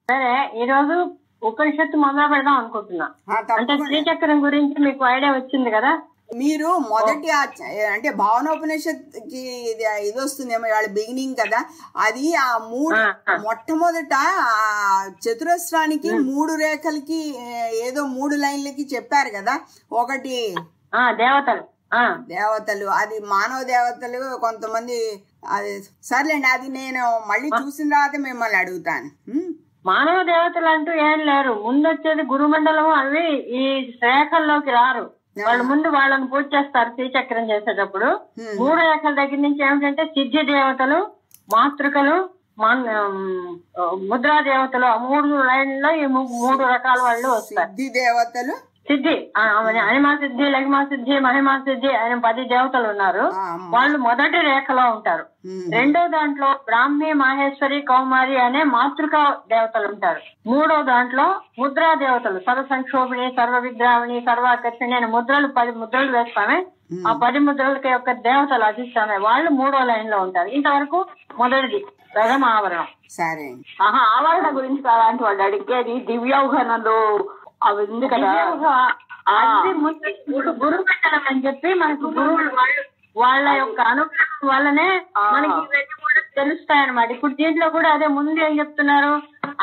సరే, ఈ రోజు ఉపనిషత్తు మొదలు పెడదాం అనుకుంటున్నా. అంటే శ్రీచక్రం గురించి మీకు ఐడియా వచ్చింది కదా. మీరు మొదటి అంటే భావనోపనిషత్కి ఇది వస్తుందేమో ఇవాళ బిగినింగ్ కదా, అది ఆ మొట్టమొదట చతురస్రానికి 3 రేఖలకి ఏదో 3 లైన్లకి చెప్పారు కదా. ఒకటి దేవతలు, అది మానవ దేవతలు కొంతమంది. అది సర్లేండి, అది నేను మళ్ళీ చూసిన తర్వాత మిమ్మల్ని అడుగుతాను. మానవ దేవతలు అంటూ ఏం లేరు. ముందు వచ్చేది గురుమండలం. అవి ఈ రేఖల్లోకి రారు. వాళ్ళు ముందు వాళ్ళని పూజ చేస్తారు శ్రీచక్రం చేసేటప్పుడు. 3 రేఖల దగ్గర నుంచి ఏమిటంటే సిద్ధి దేవతలు, మాతృకలు, ముద్రా దేవతలు. ఆ 3 లైన్లో ఈ 3 రకాల వాళ్ళు వస్తారు. సిద్ధి దేవతలు, సిద్ధి, అనిమా సిద్ధి, లఘిమా సిద్ధి, మహిమా సిద్ధి అని 10 దేవతలు ఉన్నారు. వాళ్ళు మొదటి రేఖలో ఉంటారు. రెండో దాంట్లో బ్రాహ్మి, మాహేశ్వరి, కౌమారి అనే మాతృకా దేవతలు ఉంటారు. మూడో దాంట్లో ముద్రా దేవతలు, సర్వ సంక్షోభిణి, సర్వ విగ్రామిణి, సర్వాకర్షణి అనే ముద్రలు 10 ముద్రలు వేస్తామే. ఆ 10 ముద్రలకి యొక్క దేవతలు అధిష్టామే. వాళ్ళు 3వ లైన్ లో ఉంటారు. ఇంతవరకు మొదటిది ప్రథమ ఆవరణం. సరే, ఆవరణ గురించి అలాంటి వాళ్ళు అడిగేది దివ్యౌహనలు అవి ఉంది కదా. అది ముందు గురుమండలం అని చెప్పి మనకు గురువులు వాళ్ళ యొక్క అనుగ్రహం వల్లనే మనకి ఇవన్నీ కూడా తెలుస్తాయన్నమాట. ఇప్పుడు దీంట్లో కూడా అదే ముందు ఏం చెప్తున్నారు,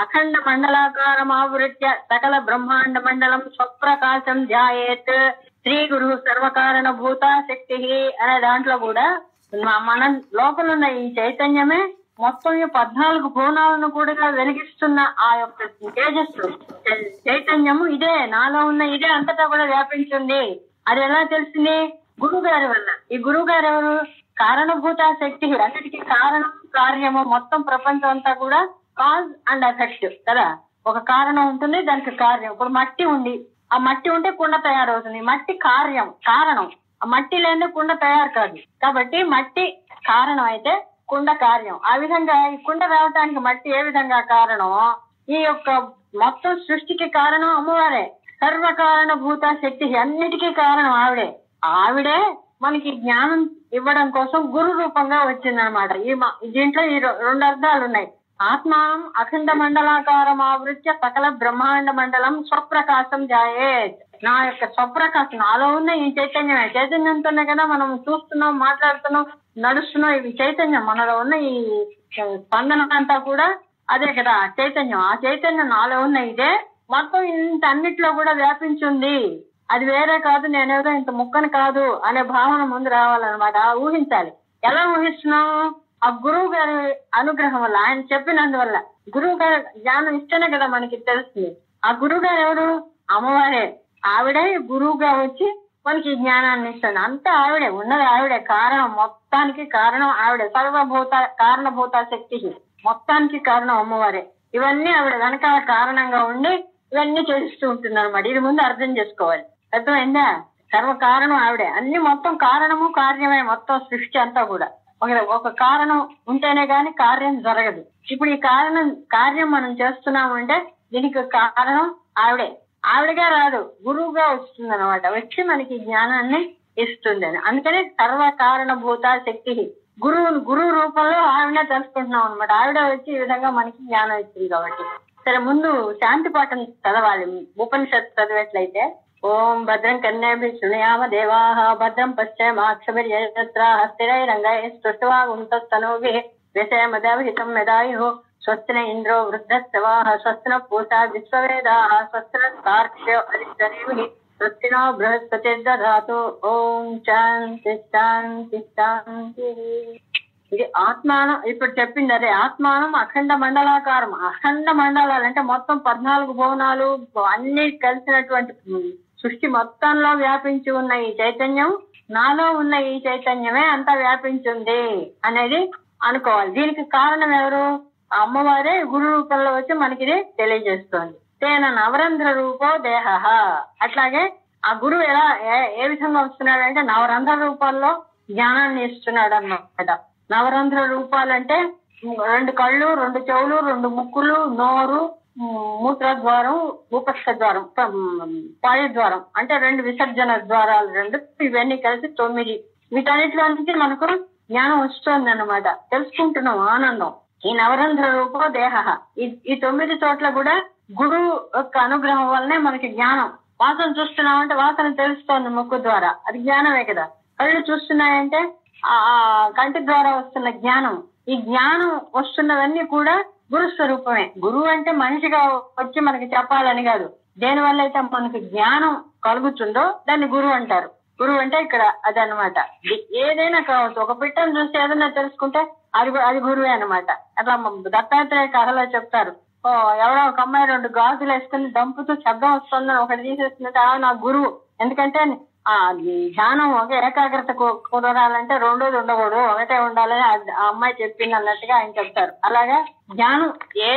అఖండ మండలాకారం ఆవృత్య సకల బ్రహ్మాండ మండలం స్వప్రకాశం ధ్యాయేత్ శ్రీ గురు సర్వకారణ భూత శక్తి అనే దాంట్లో కూడా మన లోపల ఉన్న ఈ చైతన్యమే మొత్తం ఈ 14 భువనాలను కూడా వెలిగిస్తున్న ఆ యొక్క తేజస్సు చైతన్యము ఇదే, నాలో ఉన్న ఇదే అంతటా కూడా వ్యాపించింది. అది ఎలా తెలిసింది? గురువు గారి వల్ల. ఈ గురువు గారు ఎవరు? కారణభూత శక్తి, అన్నిటికీ కారణం కార్యము. మొత్తం ప్రపంచం అంతా కూడా కాజ్ అండ్ ఎఫెక్ట్ కదా. ఒక కారణం ఉంటుంది, దానికి కార్యం. ఇప్పుడు మట్టి ఉంది, ఆ మట్టి ఉంటే కుండ తయారవుతుంది. మట్టి కారణం. ఆ మట్టి లేని కుండ తయారు కాదు. కాబట్టి మట్టి కారణం అయితే కుండ కార్యం. ఆ విధంగా ఈ కుండ రావటానికి మట్టి ఏ విధంగా కారణం, ఈ యొక్క మొత్తం సృష్టికి కారణం అమ్మవారే. సర్వకారణ భూత శక్తి, అన్నిటికీ కారణం ఆవిడే మనకి జ్ఞానం ఇవ్వడం కోసం గురు రూపంగా వచ్చిందనమాట. దీంట్లో ఈ 2 అర్థాలు ఉన్నాయి. ఆత్మానం అఖండ మండలాకారం ఆవృత్య సకల బ్రహ్మాండ మండలం స్వప్రకాశం జాయేత్. నా యొక్క స్వప్రకాశం, నాలో ఉన్న ఈ చైతన్యంతోనే కదా మనం చూస్తున్నాం, మాట్లాడుతున్నాం, నడుస్తున్నాం. ఇవి చైతన్యం, మనలో ఉన్న ఈ స్పందన అంతా కూడా అదే కదా చైతన్యం. ఆ చైతన్యం నాలో ఉన్న ఇదే మొత్తం ఇంత అన్నిట్లో కూడా వ్యాపించింది. అది వేరే కాదు, నేనేదో ఇంత ముక్కను కాదు అనే భావన ముందు రావాలన్నమాట. ఊహించాలి. ఎలా ఊహిస్తున్నాం? ఆ గురువు గారి అనుగ్రహం వల్ల, ఆయన చెప్పినందువల్ల. గురువు గారి జ్ఞానం ఇస్తేనే కదా మనకి తెలుస్తుంది. ఆ గురువు గారు ఎవరు? అమ్మవారే. ఆవిడే గురువుగా వచ్చి మనకి జ్ఞానాన్ని ఇస్తుంది. అంతా ఆవిడే, ఉన్నది ఆవిడే. కారణం, మొత్తానికి కారణం ఆవిడే. సర్వభూత కారణభూత శక్తి, మొత్తానికి కారణం అమ్మవారే. ఇవన్నీ ఆవిడ వెనకాల కారణంగా ఉండి ఇవన్నీ చేస్తూ ఉంటుంది అనమాట. ఇది ముందు అర్థం చేసుకోవాలి. అర్థమైందా? సర్వ కారణం ఆవిడే. అన్ని మొత్తం కారణము కార్యమే. మొత్తం సృష్టి అంతా కూడా ఒక కారణం ఉంటేనే గాని కార్యం జరగదు. ఇప్పుడు ఈ కార్యం మనం చేస్తున్నామంటే దీనికి కారణం ఆవిడగా రాదు, గురువుగా వస్తుంది అనమాట. వచ్చి మనకి జ్ఞానాన్ని ఇస్తుంది. అందుకని సర్వ కారణభూత శక్తి, గురువు రూపంలో ఆవిడనే తెలుసుకుంటున్నాం అనమాట. ఆవిడ వచ్చి ఈ విధంగా మనకి జ్ఞానం ఇస్తుంది కాబట్టి. సరే, ముందు శాంతి పాఠం చదవాలి. ఉపనిషత్తు చదివేట్లయితే ఓం భద్రం కన్యాభి శృణుయామ దేవాః భద్రం పశ్చేమాక్షభిర్యజత్రాః స్థిరైరంగైః విషయమదవిహితం యదాయుః స్వస్తిన ఇంద్రో వృద్ధస్తవాః స్వస్తిన పూషా విశ్వవేదాః స్వస్తిన సార్క్ష్య అరిష్టనేమిః స్వస్తినో బృహస్పతిర్దధాతు. ఓం శాంతి శాంతి శాంతి. ఇది ఆత్మానం. ఇప్పుడు చెప్పింది అదే ఆత్మానం అఖండ మండలాకారం. అఖండ మండలాలు అంటే మొత్తం 14 భువనాలు అన్ని కలిసినటువంటి సృష్టి మొత్తంలో వ్యాపించి ఉన్న ఈ చైతన్యం, నాలో ఉన్న ఈ చైతన్యమే అంతా వ్యాపించింది అనేది అనుకోవాలి. దీనికి కారణం ఎవరు? అమ్మవారే గురు రూపంలో వచ్చి మనకి ఇది తెలియజేస్తోంది. తేన నవరంధ్ర రూపో దేహ. అట్లాగే ఆ గురువు ఎలా ఏ విధంగా వస్తున్నాడు అంటే నవరంధ్ర రూపాల్లో జ్ఞానాన్ని ఇస్తున్నాడు అన్నమాట. నవరంధ్ర రూపాలంటే 2 కళ్ళు, 2 చెవులు, 2 ముక్కులు, నోరు, మూత్రద్వారం, ఉపస్థ ద్వారం, పాయుద్వారం అంటే 2 విసర్జన ద్వారాలు 2. ఇవన్నీ కలిసి 9. వీటన్నిటిలో నుంచి మనకు జ్ఞానం వస్తుంది అన్నమాట. తెలుసుకుంటున్నాం, ఆనందం. ఈ నవరంధ్ర రూపో దేహ. ఈ 9 చోట్ల కూడా గురువు యొక్క అనుగ్రహం వల్లనే మనకి జ్ఞానం. వాసన చూస్తున్నామంటే వాసన తెలుస్తోంది ముక్కు ద్వారా, అది జ్ఞానమే కదా. కళ్ళు చూస్తున్నాయంటే ఆ కంటి ద్వారా వస్తున్న జ్ఞానం. ఈ జ్ఞానం వస్తున్నవన్నీ కూడా గురు స్వరూపమే. గురువు అంటే మనిషిగా వచ్చి మనకి చెప్పాలని కాదు, దేని వల్ల అయితే మనకి జ్ఞానం కలుగుతుందో దాన్ని గురువు అంటారు. గురువు అంటే ఇక్కడ అదనమాట. ఏదైనా కావచ్చు, ఒక పిట్టను చూసి ఏదైనా తెలుసుకుంటే అది గురువే అనమాట. అట్లా దత్తాత్రేయ కథలో చెప్తారు, ఎవరో ఒక అమ్మాయి 2 గాజులు వేసుకుని దంపుతూ శబ్దం వస్తుందని ఒకటి తీసేస్తుంటే నా గురువు. ఎందుకంటే ఆ ధ్యానం ఒక ఏకాగ్రత కుదరాలంటే రెండోది ఉండకూడదు, ఒకటే ఉండాలని ఆ అమ్మాయి చెప్పింది అన్నట్టుగా ఆయన చెప్తారు. అలాగా జ్ఞానం ఏ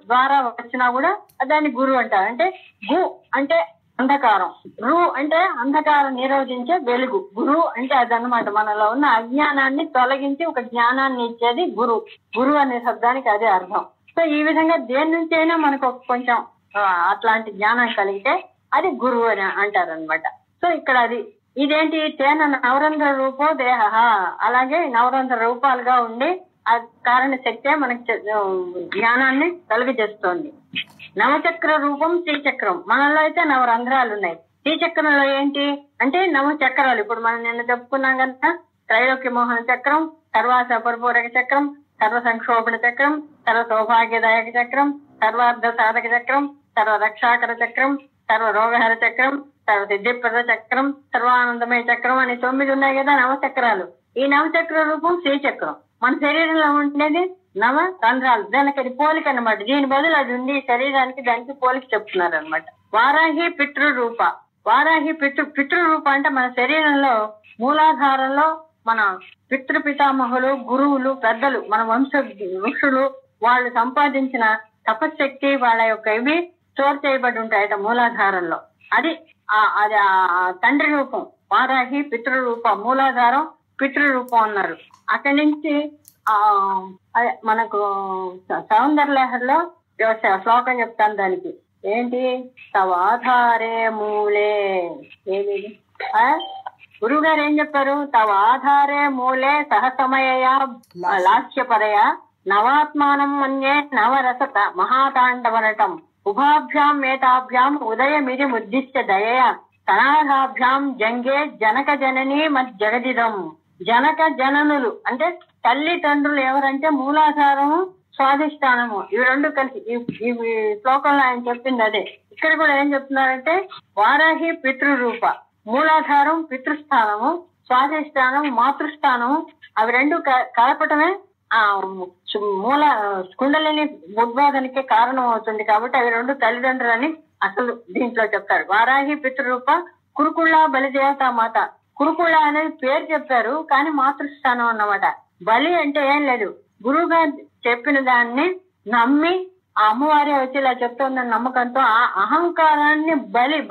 ద్వారా వచ్చినా కూడా దాన్ని గురువు అంటారు. అంటే గు అంటే అంధకారం, రు అంటే అంధకారం నిరోధించే వెలుగు. గురువు అంటే అదనమాట, మనలో ఉన్న అజ్ఞానాన్ని తొలగించి ఒక జ్ఞానాన్ని ఇచ్చేది గురువు. గురువు అనే శబ్దానికి అదే అర్థం. సో ఈ విధంగా దేని నుంచి అయినా మనకు కొంచెం అట్లాంటి జ్ఞానం కలిగితే అది గురువు అని అంటారు అనమాట. సో ఇక్కడ ఇదేంటి తేన నవరంధ్ర రూపో దేహ. అలాగే నవరంధ్ర రూపాలుగా ఉండి ఆ కారణ శక్తే మనకి జ్ఞానాన్ని కలుగజేస్తోంది. నవచక్ర రూపం శ్రీచక్రం. మనలో అయితే 9 రంధ్రాలు ఉన్నాయి. శ్రీచక్రంలో ఏంటి అంటే 9 చక్రాలు. ఇప్పుడు మనం నిన్న చెప్పుకున్నాం కదా, త్రైలోక్య మోహన చక్రం, తర్వాత పరిపూరక చక్రం, సర్వ సంక్షోభణ చక్రం, సర్వ సౌభాగ్యదాయక చక్రం, సర్వార్థ సాధక చక్రం, సర్వ రక్షాకర చక్రం, సర్వ రోగహర చక్రం, సర్వ సిద్ధిప్రద చక్రం, సర్వానందమయ చక్రం అని 9 ఉన్నాయి కదా 9 చక్రాలు. ఈ 9 చక్ర రూపం శ్రీచక్రం. మన శరీరంలో ఉండేది 9 రంధ్రాలు. దానికి అది పోలిక అనమాట. దీని బదులు అది ఉంది శరీరానికి, దానికి పోలిక చెప్తున్నారు అనమాట. వారాహి పితృరూప. వారాహి పితృరూప అంటే మన శరీరంలో మూలాధారంలో మన పితృపితామహులు, గురువులు, పెద్దలు, మన ఋషులు వాళ్ళు సంపాదించిన తపశక్తి వాళ్ళ యొక్క ఇవి స్టోర్ చేయబడి ఉంటాయట మూలాధారంలో. అది తండ్రి రూపం. వారాహి పితృరూప, మూలాధారం పితృరూపం అన్నారు. అక్కడి నుంచి మనకు సౌందర్యలహరిలో శ్లోకం చెప్తాను దానికి. ఏంటి? తవాధారే మూలే. ఏది గురువు గారు ఏం చెప్పారు? తవాధారే మూలే సహసమయ లాస్యపరయ నవాత్మానం మన్యే నవరసత మహాతాండవనటం ఉభాభ్యాం మేతాభ్యాం ఉదయమిది ముద్దిశ్య దయయ తనాభ్యాం జంగే జనక జననీ మజ్జగదిదం. జనక జననులు అంటే తల్లిదండ్రులు ఎవరంటే మూలాధారము, స్వాధిష్టానము, ఇవి 2 కలిసి ఈ శ్లోకంలో ఆయన చెప్పింది అదే. ఇక్కడ కూడా ఏం చెప్తున్నారంటే వారాహి పితృరూప, మూలాధారం పితృస్థానము, స్వాధిష్టానం మాతృస్థానము, అవి 2 కలపటమే మూల కుండలిని ఉద్బోధనకి కారణం అవుతుంది. కాబట్టి అవి 2 తల్లిదండ్రులని అసలు దీంట్లో చెప్తారు. వారాహి పితృరూప కురుకుళ్ళ బలిదేవత మాత. కురుకుళ్ళ అనేది పేరు చెప్పారు, కానీ మాతృస్థానం అన్నమాట. బలి అంటే ఏం లేదు, గురువు గారు చెప్పిన దాన్ని నమ్మి ఆ అమ్మవారి వచ్చి ఇలా చెప్తోందని నమ్మకంతో ఆ అహంకారాన్ని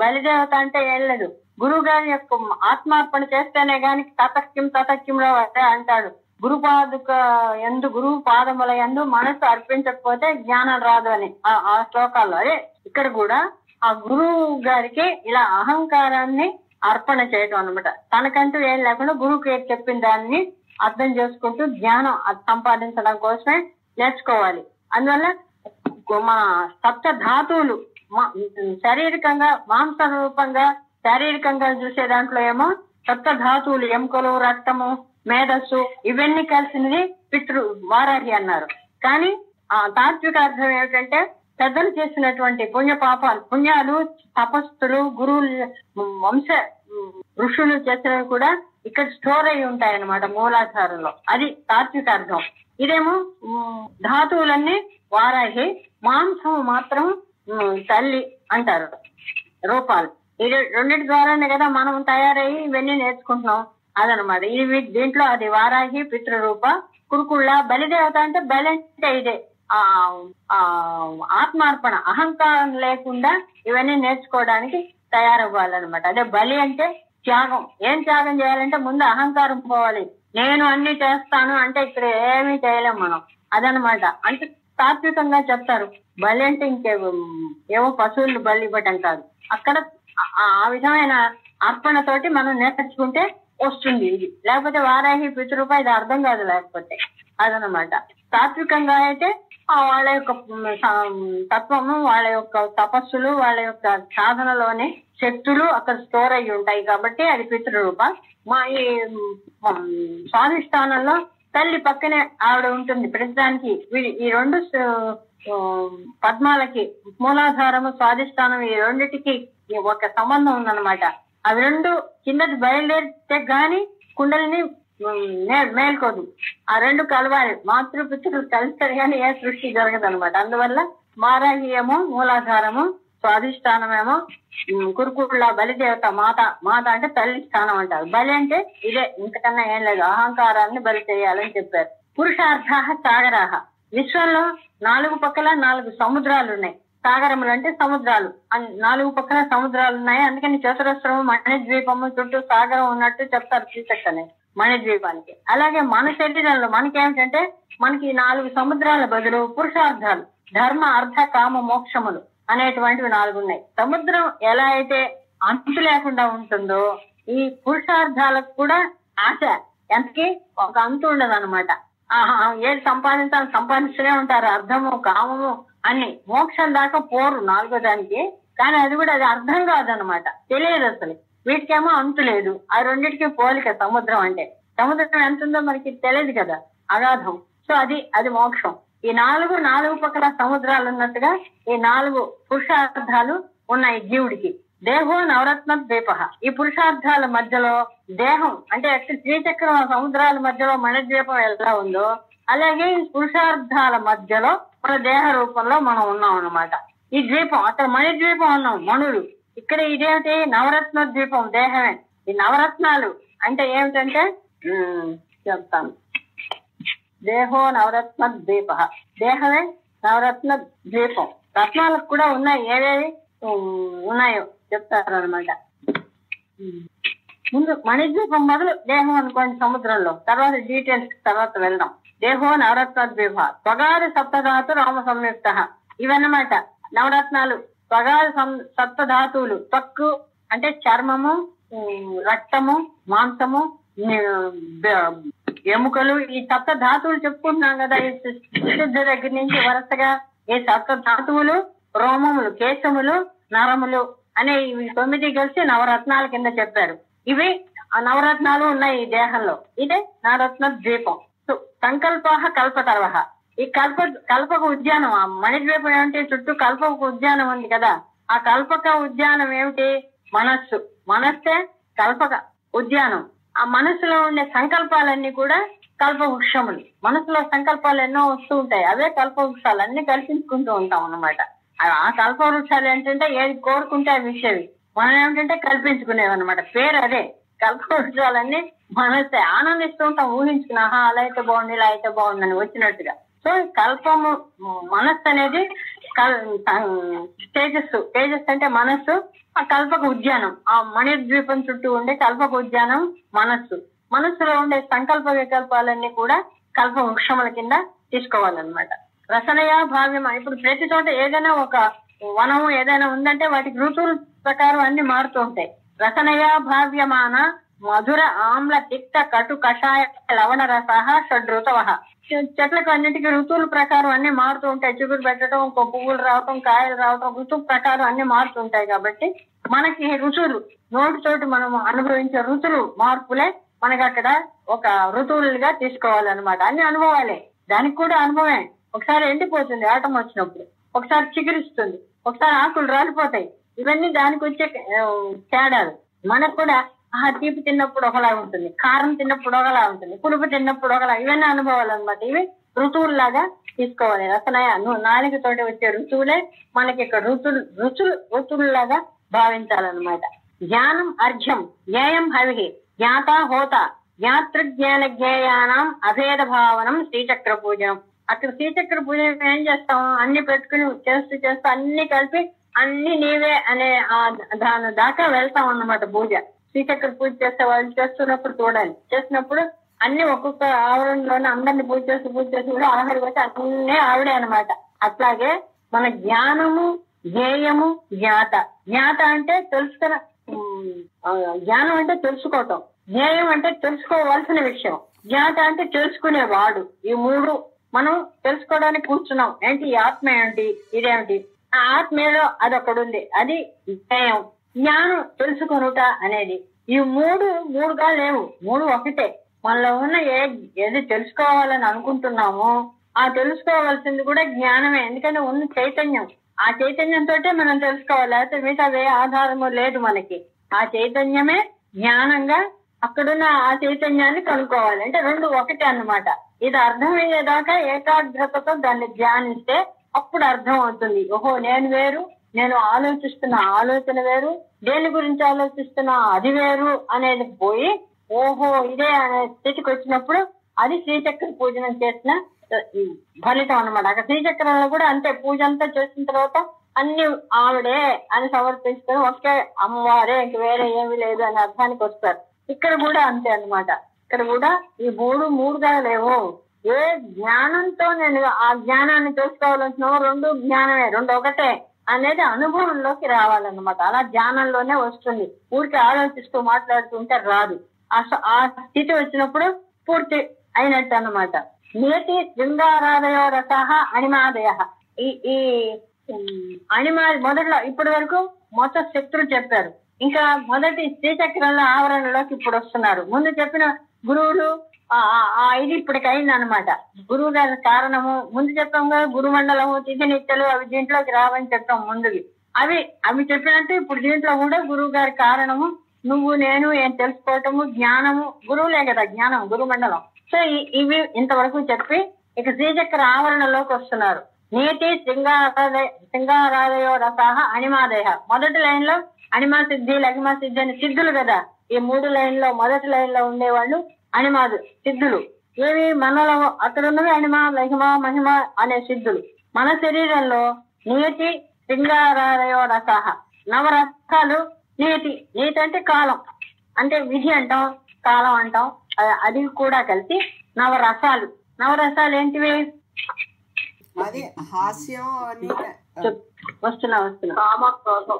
బలిదేవత అంటే ఏం లేదు, గురువు గారి యొక్క ఆత్మార్పణ చేస్తేనే గాని తతక్కింలో అంటాడు. గురుపాదుక ఎందు, గురువు పాదముల ఎందు మనసు అర్పించకపోతే జ్ఞానం రాదు అని ఆ శ్లోకాల్లో. అదే ఇక్కడ కూడా ఆ గురువు గారికి ఇలా అహంకారాన్ని అర్పణ చేయటం అనమాట. తనకంటూ ఏం లేకుండా గురువుకి చెప్పిన దాన్ని అర్థం చేసుకుంటూ జ్ఞానం సంపాదించడం కోసమే నేర్చుకోవాలి. అందువల్ల మన సప్త ధాతువులు శారీరకంగా మాంస రూపంగా శారీరకంగా చూసే దాంట్లో ఏమో సప్త ధాతువులు, ఎముకలు, రక్తము, మేధస్సు ఇవన్నీ కలిసినది వారాహి అన్నారు. కానీ ఆ తాత్విక అర్థం ఏమిటంటే పెద్దలు చేసినటువంటి పుణ్యాలు, తపస్సులు, గురువులు, వంశ ఋషులు చేసినవి కూడా ఇక్కడ స్టోర్ అయి ఉంటాయన్నమాట మూలాధారంలో. అది తాత్విక అర్థం. ఇదేమో ధాతువులన్నీ వారాహి, మాంసం మాత్రం తల్లి అంటారు రూపాలు. ఇది 2 ద్వారానే కదా మనం తయారయ్యి ఇవన్నీ నేర్చుకుంటున్నాం. అదనమాట ఇవి. దీంట్లో అది వారాహి పితృరూప. కురుకుళ్ళ బలిదేవత అంటే బలి అంటే ఇదే ఆత్మార్పణ, అహంకారం లేకుండా ఇవన్నీ నేర్చుకోవడానికి తయారవ్వాలన్నమాట. అదే బలి అంటే త్యాగం. ఏం త్యాగం చేయాలంటే ముందు అహంకారం పోవాలి. నేను అన్ని చేస్తాను అంటే ఇక్కడ ఏమీ చేయలేం మనం. అదనమాట. అంటే తాత్వికంగా చెప్తారు. బలి అంటే ఏవో పశువులు బలి ఇవ్వటం కాదు. అక్కడ ఆ విధమైన అర్పణతోటి మనం నేర్చుకుంటే వస్తుంది ఇది. లేకపోతే వారాహి పితృరూప ఇది అర్థం కాదు లేకపోతే. అదనమాట. తాత్వికంగా అయితే వాళ్ళ యొక్క తత్వము, వాళ్ళ యొక్క తపస్సులు, వాళ్ళ యొక్క సాధనలోనే శక్తులు అక్కడ స్టోర్ అయ్యి ఉంటాయి కాబట్టి అది పితృరూప. మా ఈ స్వాధిష్టానంలో తల్లి పక్కనే ఆవిడ ఉంటుంది ప్రతిదానికి. ఈ రెండు పద్మాలకి మూలాధారము స్వాధిష్టానం ఈ రెండిటికి ఒక సంబంధం ఉందన్నమాట. అవి రెండు కిందకి బయలుదేరితే గాని కుండలిని మేల్కోదు. ఆ రెండు కలవాలి, మాతృపితృలు కలిస్తారు కానీ ఏ సృష్టి జరగదు అనమాట. అందువల్ల మారాహీయము మూలాధారము, స్వాధిష్టానమేమో కురుకుళ్ళ బలిదేవత మాత. మాత అంటే తల్లి స్థానం అంటారు. బలి అంటే ఇదే, ఇంతకన్నా ఏం లేదు, అహంకారాన్ని బలి చేయాలని చెప్పారు. పురుషార్థ సాగరాహ. విశ్వంలో 4 పక్కల 4 సముద్రాలు ఉన్నాయి. సాగరములు అంటే సముద్రాలు, 4 పక్కల సముద్రాలు ఉన్నాయి. అందుకని చతురస్రము మణిద్వీపము చుట్టూ సాగరం ఉన్నట్టు చెప్తారు శ్రీచక్కనే మణిద్వీపానికి. అలాగే మన శరీరంలో మనకేమిటంటే మనకి 4 సముద్రాల బదులు పురుషార్థాలు, ధర్మ అర్థ కామ మోక్షములు అనేటువంటివి 4 ఉన్నాయి. సముద్రం ఎలా అయితే అంతు లేకుండా ఉంటుందో ఈ పురుషార్థాలకు కూడా ఆశ ఎంతకి ఒక అంతు ఉండదు అనమాట. ఏది సంపాదించాలని సంపాదిస్తూనే ఉంటారు, అర్థము కామము అన్ని. మోక్షం దాకా పోరు 4వ దానికి, కానీ అది కూడా అది అర్థం కాదనమాట, తెలియదు అసలు. వీటికేమో అంతు లేదు. ఆ రెండింటికి పోలిక సముద్రం అంటే. సముద్రం ఎంత ఉందో మనకి తెలియదు కదా, అగాధం. సో అది మోక్షం. ఈ 4 పక్కల సముద్రాలు ఉన్నట్టుగా ఈ 4 పురుషార్థాలు ఉన్నాయి జీవుడికి. దేహో నవరత్న ద్వీప. ఈ పురుషార్థాల మధ్యలో దేహం అంటే శ్రీచక్రం సముద్రాల మధ్యలో మణిద్వీపం ఎలా ఉందో అలాగే ఈ పురుషార్థాల మధ్యలో మన దేహ రూపంలో మనం ఉన్నాం అన్నమాట. ఈ ద్వీపం అక్కడ మణిద్వీపం ఉన్నాం, మణులు. ఇక్కడ ఇదేమిటి, నవరత్న ద్వీపం, దేహమే. ఈ నవరత్నాలు అంటే ఏమిటంటే చెప్తాను. దేహో నవరత్న ద్వీప, దేహమే నవరత్న ద్వీపం. రత్నాలకు కూడా ఉన్నాయి, ఏవేవి ఉన్నాయో చెప్తారు అనమాట. ముందు మణిద్వీపం మొదలు దేహం అనుకోండి సముద్రంలో, తర్వాత డీటెయిల్స్ తర్వాత వెళ్దాం. దేహో నవరత్న ద్వీప స్వగాది సప్తధాతు రామ సంయుక్త. ఇవన్నమాట నవరత్నాలు, స్వగాది సప్తధాతువులు. త్వక్కు అంటే చర్మము, రక్తము, మాంసము, ఎముకలు. ఈ సప్త ధాతువులు చెప్పుకుంటున్నాం కదా ఈ శుద్ధ దగ్గర నుంచి వరుసగా. ఈ సప్త ధాతువులు, రోమములు, కేశములు, నరములు అనే ఇవి 9 కలిసి నవరత్నాల కింద చెప్పారు. ఇవి నవరత్నాలు ఉన్నాయి ఈ దేహంలో. ఇదే నవరత్న ద్వీపం. సంకల్ప కల్పతరవ. ఈ కల్పక ఉద్యానం, ఆ మణిద్వీపం ఏమిటి, చుట్టూ కల్పక ఉద్యానం ఉంది కదా. ఆ కల్పక ఉద్యానం ఏమిటి, మనస్సు. మనస్సే కల్పక ఉద్యానం. ఆ మనసులో ఉండే సంకల్పాలన్నీ కూడా కల్పవృక్షములు. మనసులో సంకల్పాలు ఎన్నో వస్తూ ఉంటాయి, అవే కల్పవృక్షాలు. అన్ని కల్పించుకుంటూ ఉంటాం అన్నమాట. ఆ కల్పవృక్షాలు ఏంటంటే ఏది కోరుకుంటే అవి ఇచ్చేవి, మనం ఏమిటంటే కల్పించుకునేవి అనమాట. పేరు అదే. కల్పవృక్షాలన్నీ మనసే. ఆనందిస్తూ ఉంటాం ఊహించుకుని, అలా అయితే బాగుంది, ఇలా అయితే బాగుందని వచ్చినట్టుగా. సో కల్పము మనస్సు అనేది తేజస్సు అంటే మనస్సు. ఆ కల్పక ఉద్యానం, ఆ మణిద్వీపం చుట్టూ ఉండే కల్పక ఉద్యానం మనస్సు. మనస్సులో ఉండే సంకల్ప వికల్పాలన్నీ కూడా కల్ప వృక్షముల కింద తీసుకోవాలన్నమాట. రసనయా భావ్యమా. ఇప్పుడు ప్రతి చోట ఏదైనా ఒక వనము ఏదైనా ఉందంటే వాటికి ఋతువుల ప్రకారం అన్ని మారుతూ ఉంటాయి. రసనయా భావ్యమాన మధుర ఆమ్ల తిక్త కటు కషాయ లవణ రస షడ్రుతవ. చెట్లకు అన్నిటికీ ఋతువుల ప్రకారం అన్ని మారుతూ ఉంటాయి. చిగురు పెట్టడం, పువ్వులు రావటం, కాయలు రావటం, ఋతువు ప్రకారం అన్ని మారుతూ ఉంటాయి. కాబట్టి మనకి రుచులు నోటి చోటు మనం అనుభవించే రుచులు మార్పులే మనకి అక్కడ ఒక ఋతువులుగా తీసుకోవాలన్నమాట. అన్ని అనుభవాలే, దానికి కూడా అనుభవమే. ఒకసారి ఎండిపోతుంది ఆటం వచ్చినప్పుడు, ఒకసారి చిగురిస్తుంది, ఒకసారి ఆకులు రాలిపోతాయి. ఇవన్నీ దానికి వచ్చే తేడాలు. మనకు కూడా తీపి తిన్నప్పుడు ఒకలా ఉంటుంది, కారం తిన్నప్పుడు ఒకలా ఉంటుంది, పులుపు తిన్నప్పుడు ఒకలా. ఇవన్నీ అనుభవాలు అనమాట. ఇవి ఋతువుల్లాగా తీసుకోవాలి. రసనయ నాలుగుతోటి వచ్చే ఋతువులే మనకి ఇక్కడ ఋతువుల్లాగా భావించాలన్నమాట. జ్ఞానం అర్ఘ్యం జ్ఞేయం హవి జ్ఞాత హోత జ్ఞాతృజ్ఞాన జ్ఞేయానం అభేద భావనం శ్రీచక్ర పూజనం. అక్కడ శ్రీచక్ర పూజ ఏం చేస్తాం, అన్ని పెట్టుకుని చేస్తూ అన్ని కలిపి అన్ని నీవే అనే దాని దాకా వెళ్తాం అన్నమాట. పూజ శ్రీచక్ర పూజ చేసే వాళ్ళు చేస్తున్నప్పుడు చూడాలి. చేసినప్పుడు అన్ని ఒక్కొక్క ఆవరణలోనే అందరిని పూజ చేసి కూడా ఆఖరికి వచ్చి అన్నీ ఆవిడే అనమాట. అట్లాగే మన జ్ఞానము, జ్ఞేయము, జ్ఞాత. జ్ఞాత అంటే తెలుసుకున్న, జ్ఞానం అంటే తెలుసుకోవటం, జ్ఞేయం అంటే తెలుసుకోవాల్సిన విషయం, జ్ఞాత అంటే తెలుసుకునేవాడు. ఈ 3 మనం తెలుసుకోవడానికి కూర్చున్నాం. ఏంటి ఈ ఆత్మ ఏమిటి, ఇదేమిటి? ఆ ఆత్మలో అదొకడు ఉంది, అది జ్ఞేయం. జ్ఞానం తెలుసుకొనుట అనేది. ఈ మూడుగా లేవు, మూడు ఒకటే. మనలో ఉన్న ఏది తెలుసుకోవాలని అనుకుంటున్నామో ఆ తెలుసుకోవాల్సింది కూడా జ్ఞానమే. ఎందుకంటే ఉన్న చైతన్యం, ఆ చైతన్యంతో మనం తెలుసుకోవాలి. లేకపోతే మిగతా ఏ ఆధారము లేదు మనకి. ఆ చైతన్యమే జ్ఞానంగా అక్కడున్న ఆ చైతన్యాన్ని కనుక్కోవాలి. అంటే రెండు ఒకటే అన్నమాట. ఇది అర్థమయ్యేదాకా ఏకాగ్రతతో దాన్ని ధ్యానిస్తే అప్పుడు అర్థం అవుతుంది. ఓహో, నేను వేరు, నేను ఆలోచిస్తున్న ఆలోచన వేరు, దేని గురించి ఆలోచిస్తున్నా అది వేరు అనేది పోయి ఓహో ఇదే అనే స్థితికి వచ్చినప్పుడు అది శ్రీచక్ర పూజనం చేసిన ఫలితం అనమాట. అక్కడ శ్రీచక్రంలో కూడా అంతే, పూజ అంతా చేసిన తర్వాత అన్ని ఆవిడే అని సమర్పించుకొని ఒకే అమ్మవారే, ఇంక వేరే ఏమీ లేదు అనే అర్థానికి వస్తారు. ఇక్కడ కూడా అంతే అన్నమాట. ఇక్కడ కూడా ఈ మూడుగా లేవు. ఏ జ్ఞానంతో నేను ఆ జ్ఞానాన్ని తెలుసుకోవాలంటున్నావు, రెండు జ్ఞానమే, రెండు ఒకటే అనేది అనుభవంలోకి రావాలన్నమాట. అలా జ్ఞానంలోనే వస్తుంది. ఊరికి ఆలోచిస్తూ మాట్లాడుతుంటే రాదు. ఆ స్థితి వచ్చినప్పుడు పూర్తి అయినట్టు అన్నమాట. నేతి శృంగారాదయో రసః అణిమాదయ. ఈ అణిమా మొదట్లో ఇప్పటి వరకు మొత్తం శక్తులు చెప్పారు. ఇంకా మొదటి శ్రీచక్రంలో ఆవరణలోకి ఇప్పుడు వస్తున్నారు. ముందు చెప్పిన గురువులు ఇది ఇప్పటికి అయింది అనమాట. గురువు గారి కారణము ముందు చెప్పాం కదా, గురుమండలము, తిథి నిత్యలు అవి దీంట్లోకి రావని చెప్పాం ముందుకి. అవి చెప్పినట్టు ఇప్పుడు దీంట్లో కూడా గురువు గారి కారణము, నువ్వు నేను ఏం తెలుసుకోవటము, జ్ఞానము, గురువులే కదా జ్ఞానం, గురుమండలం. సో ఇవి ఇంతవరకు చెప్పి ఇక శ్రీచక్ర ఆవరణలోకి వస్తున్నారు. నీతి శృంగారాదయో రసః అణిమాదయ. మొదటి లైన్ లో అణిమా సిద్ధి, లఘిమా సిద్ధి అని సిద్ధులు కదా. ఈ 3 లైన్లో మొదటి లైన్ లో ఉండేవాళ్ళు అణిమాదు సిద్ధులు. ఏవి మనలో అక్కడ ఉన్నవి అణిమ, లఘిమ, మహిమ అనే సిద్ధులు. మన శరీరంలో నీతి శృంగారాదయో రసః, నవరసాలు. నీతి అంటే కాలం, అంటే విధి అంటాం, కాలం అంటాం, అది కూడా కలిసి నవరసాలు. నవరసాలు ఏంటివి? అది హాస్యం. వస్తున్నా కామక్రోధం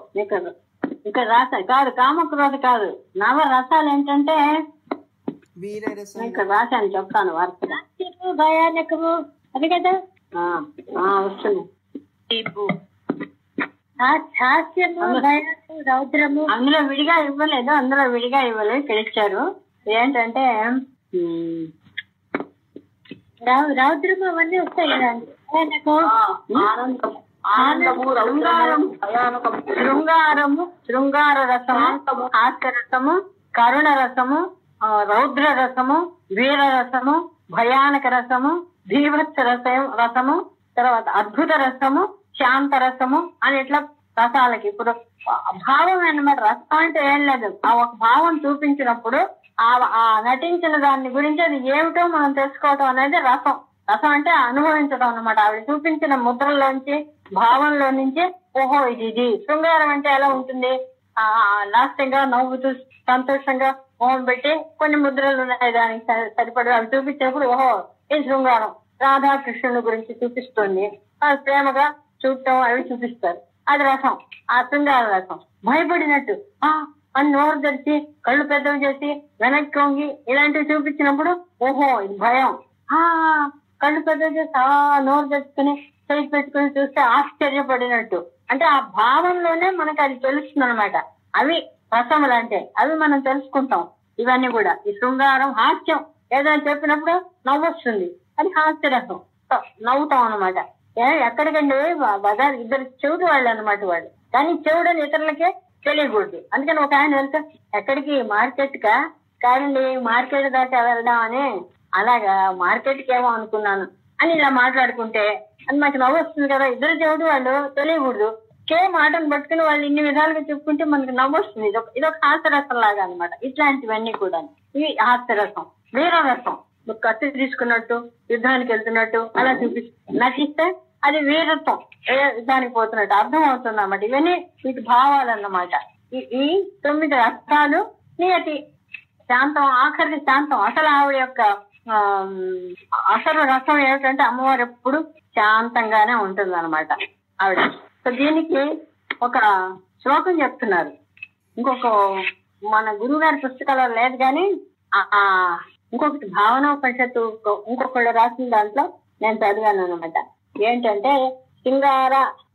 ఇక్కడ రాశారు కాదు, కామక్రోధ కాదు, నవరసాలు ఏంటంటే వీరరసం. ఇక్కడ రాశాను, చెప్తాను వరుసగా. భయానకము అది కదా వస్తుంది. హాస్యము, భయానకము, రౌద్రము అందులో విడిగా ఇవ్వలేదు, పిలిచారు. ఏంటంటే రౌద్రము అవన్నీ వస్తాయి కదా. శృంగార రసము, హాస్యరసము, కరుణ రసము, రౌద్ర రసము, వీర రసము, భయానక రసము, భీభత్స రసము, తర్వాత అద్భుత రసము, శాంత రసము అని ఇట్లా రసాలకి. ఇప్పుడు భావం అన్నమాట. రసం అంటే ఏం లేదు, ఆ ఒక భావం చూపించినప్పుడు ఆ నటించిన దాని గురించి అది ఏమిటో మనం తెలుసుకోవటం అనేది రసం. రసం అంటే అనుభవించడం అన్నమాట. ఆవిడ చూపించిన ముద్రలోంచి, భావంలో నుంచి ఓహో ఇది. శృంగారం అంటే ఎలా ఉంటుంది? లాస్యంగా నవ్వుతూ సంతోషంగా మొహం పెట్టి కొన్ని ముద్రలు ఉన్నాయి దానికి సరిపడి అవి చూపించేప్పుడు ఓహో ఇది శృంగారం. రాధాకృష్ణుని గురించి చూపిస్తుంది, అది ప్రేమగా చూడటం అవి చూపిస్తారు, అది రసం, ఆ శృంగార రసం. భయపడినట్టు అని నోరు తెరిచి కళ్ళు పెద్దవి చేసి వెనక్కి వంగి ఇలాంటివి చూపించినప్పుడు ఓహో ఇది భయం. కళ్ళు పెద్దవి చేసి నోరు తెచ్చుకుని చేసి పెట్టుకుని చూస్తే ఆశ్చర్యపడినట్టు. అంటే ఆ భావంలోనే మనకు అది తెలుస్తుంది అనమాట. అవి రసములు అంటే అవి మనం తెలుసుకుంటాం. ఇవన్నీ కూడా ఈ శృంగారం, హాస్యం ఏదైనా చెప్పినప్పుడు నవ్వొస్తుంది, అది హాస్యరసం, నవ్వుతాం అనమాట. ఎక్కడికండి బజార్ ఇద్దరు చెవిటి వాళ్ళు అనమాట వాళ్ళు, కానీ చెవుడని ఇతరులకే తెలియకూడదు. అందుకని ఒక ఆయన వెళ్తే ఎక్కడికి మార్కెట్ కాదండి, మార్కెట్ దాకా వెళ్దాం అని, అలాగా మార్కెట్కి ఏమో అనుకున్నాను అని ఇలా మాట్లాడుకుంటే అది మనకి నవ్వు వస్తుంది కదా. ఇద్దరు చెవిటి వాళ్ళు తెలియకూడదు, మాటను పట్టుకుని వాళ్ళు ఇన్ని విధాలుగా చెప్పుకుంటే మనకి నవ్వు వస్తుంది. ఇదొక హాస్యరసం లాగా అనమాట. ఇట్లాంటివన్నీ కూడా ఇవి హాస్యరసం. వీరరసం, కత్తి తీసుకున్నట్టు యుద్ధానికి వెళ్తున్నట్టు అలా నటిస్తే అది వీరత్వం, యుద్ధానికి పోతున్నట్టు అర్థం అవుతుంది అన్నమాట. ఇవన్నీ వీటి భావాలన్నమాట. ఈ 9 రసాలు. నియతి శాంతం, ఆఖరి శాంతం. అసలు ఆవిడ యొక్క అసలు రసం ఏమిటంటే అమ్మవారు ఎప్పుడు శాంతంగానే ఉంటుంది అనమాట ఆవిడ. సో దీనికి ఒక శ్లోకం చెప్తున్నారు. ఇంకొక మన గురువు గారి పుస్తకాల్లో లేదు కానీ ఇంకొకటి భావనోపనిషత్తు ఇంకొకళ్ళు రాసిన దాంట్లో నేను చదివాను అనమాట. ఏంటంటే